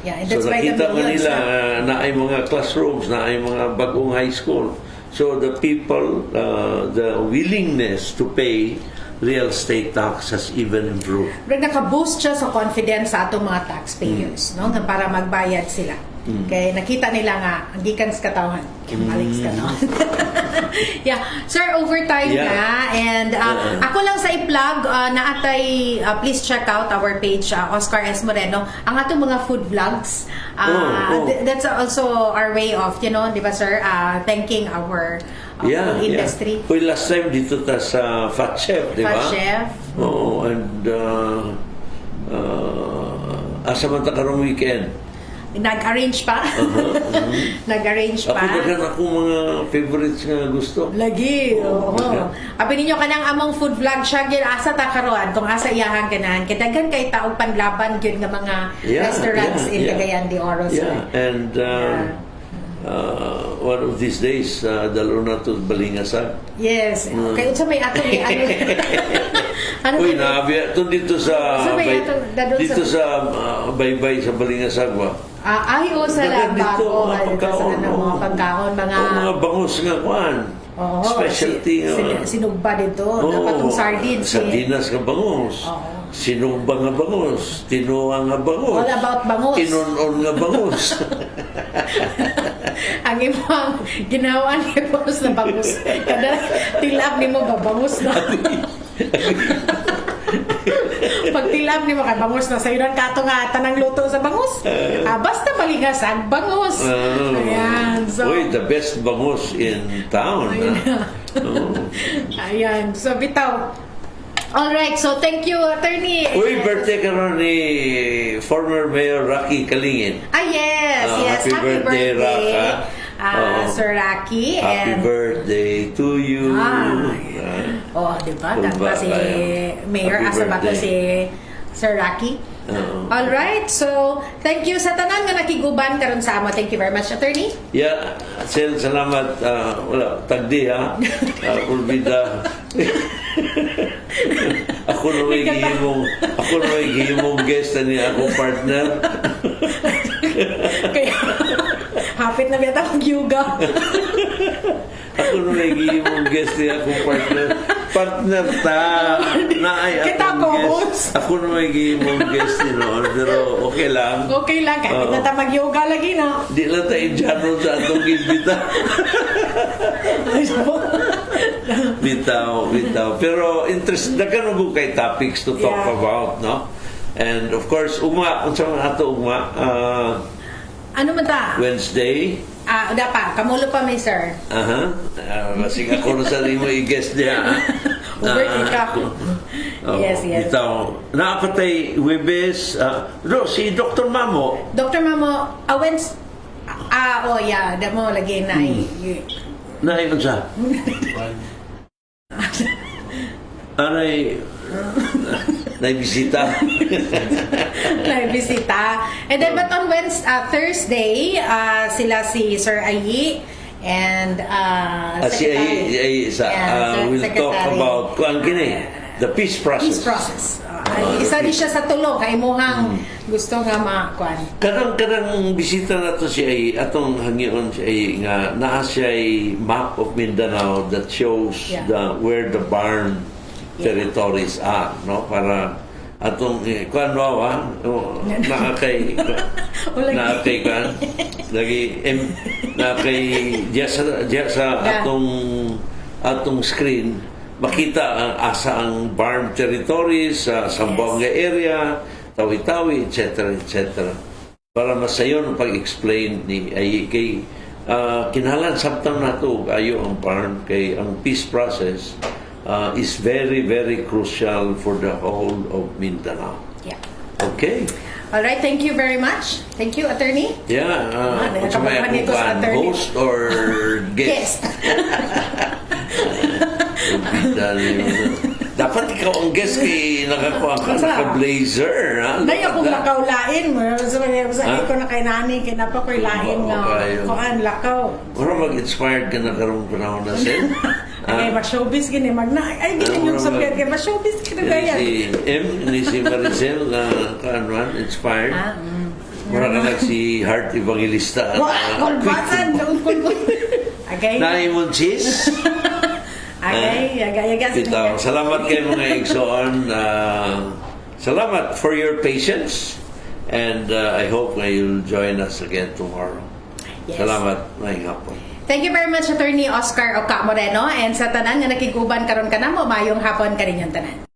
[SPEAKER 2] Yeah, and
[SPEAKER 1] So
[SPEAKER 2] that's why
[SPEAKER 1] nakita man nila na ay mga classrooms, na ay mga bagong high school. So the people, the willingness to pay real estate tax has even improved.
[SPEAKER 2] Pero naka-boost siya sa confidence sa atong mga taxpayers, no? Para magbayad sila. Kaya nakita nila nga, ang gikan sa katawhan. Alex ka, no? Yeah. Sir, overtime na. And ako lang sa i-plug, na atay, please check out our page, Oscar S. Moreno. Ang atong mga food vlogs. That's also our way of, di ba sir, thanking our food industry.
[SPEAKER 1] Yeah. Last time dito ta sa Fat Chef, di ba?
[SPEAKER 2] Fat Chef.
[SPEAKER 1] And asa man ta karong weekend?
[SPEAKER 2] nag-arrange pa. Nag-arrange pa.
[SPEAKER 1] Ako daghan ako mga favorites nga gusto.
[SPEAKER 2] Lagi, oo. Abi ninyo kanang among food vlog siya gyud asa ta karon kung asa iyahang ganahan kay daghan kay taog panlaban gyud nga mga restaurants in Cagayan de Oro.
[SPEAKER 1] Yeah, and one of these days dalo na to Balingasag.
[SPEAKER 2] Yes. Kay unsa may ato ni ano
[SPEAKER 1] Uy, nabiya to dito sa dito sa baybay sa Balingasag ba?
[SPEAKER 2] Ay, o sa
[SPEAKER 1] dito
[SPEAKER 2] mga pagkaon,
[SPEAKER 1] mga bangus nga kuan. Specialty
[SPEAKER 2] sinugba dito. Dapat itong sardines.
[SPEAKER 1] Sardinas nga bangus. Sinugba nga bangus. Tinuwa nga bangus.
[SPEAKER 2] All about bangus.
[SPEAKER 1] Tinunon nga bangus.
[SPEAKER 2] Ang imong ginawa ni bangus na bangus. Kada tilap ni mo ba bangus na. Pag tilap ni mo kay bangus na sa iyon kato nga tanang luto sa bangus. Basta Balingasag bangus. Ayan. So,
[SPEAKER 1] uy, the best bangus in town.
[SPEAKER 2] Ayan. So bitaw. Alright, so thank you, Attorney.
[SPEAKER 1] Uy, birthday ka ron ni former Mayor Rocky Kalingin.
[SPEAKER 2] Yes.
[SPEAKER 1] Happy birthday, Raka.
[SPEAKER 2] Sir Rocky.
[SPEAKER 1] Happy birthday to you.
[SPEAKER 2] Diba? Tama si Mayor. Asa ba to si Sir Rocky? Alright, so thank you sa tanan nga nakiguban karon sa amo. Thank you very much, Attorney.
[SPEAKER 1] Yeah, Sel, salamat. Wala, tagdi ha. Ulbida. Ako na may gihimong guest ni akong partner.
[SPEAKER 2] Kaya, hapit na biyata akong yoga.
[SPEAKER 1] Ako na may gihimong guest ni akong partner. Partner ta. Naay akong guest. Ako na may gihimong guest ni noon. Pero okay lang.
[SPEAKER 2] Okay lang. Kahit na ta mag-yoga lagi na.
[SPEAKER 1] Di lang tayo dyanon sa atong gibita. Bitaw. Pero interesting na ganun kay topics to talk about, no? And of course, kung saan ato
[SPEAKER 2] ano man ta?
[SPEAKER 1] Wednesday.
[SPEAKER 2] Dapa, kamulo pa may sir.
[SPEAKER 1] Masig ako na sa mo i-guess niya.
[SPEAKER 2] Birthday ka. Yes.
[SPEAKER 1] Bitaw. Naapatay Webes. Si Dr. Mamo.
[SPEAKER 2] Dr. Mamo, damo lagi na.
[SPEAKER 1] Naiyon sa? Naibisita.
[SPEAKER 2] And then, but on Thursday, sila si Sir Ayi and
[SPEAKER 1] si Ayi will talk about the peace process.
[SPEAKER 2] Isa di siya sa tulong kay mohang gusto nga makuan.
[SPEAKER 1] Kadang bisita na to si Ayi atong hangyon si Ayi nga naa siya map of Mindanao that shows where the barn territories are, no, para atong kuan naa kay diya sa atong screen makita ang asa ang barn territories sa Zamboanga area, Tawi-Tawi, etc. Para masayon ang pag-explain ni Ayi kay kinahanglan sabtang nato ayo ang barn kay ang peace process is very, very crucial for the whole of Mindanao.
[SPEAKER 2] Yeah.
[SPEAKER 1] Okay.
[SPEAKER 2] All right, thank you very much. Thank you, Attorney.
[SPEAKER 1] Yeah. Host or guest? Dapat ikaw ang guest kay naka-blazer.
[SPEAKER 2] Dahil akong lakaw-lain mo. Sabi ko na kay nani, kinapa ko'y lain na kuhaan lakaw.
[SPEAKER 1] Pero mag-inspired ka na karong panahon na sin?
[SPEAKER 2] Kaya ma-showbiz gini, ay gini yung sabihan, kaya ma-showbiz gini ganyan.
[SPEAKER 1] Si Maricel kaanuan, inspired. Mura ka si Heart Evangelista.
[SPEAKER 2] Kulbasan!
[SPEAKER 1] Naimon cheese? Salamat kayo mga igsoon. Salamat for your patience. And I hope you'll join us again tomorrow. Yes. Salamat, may hapon.
[SPEAKER 2] Thank you very much, Attorney Oscar Moreno. And sa tanan nga nakiguban karon ka na mo, mayong hapon ka rin yung tanan.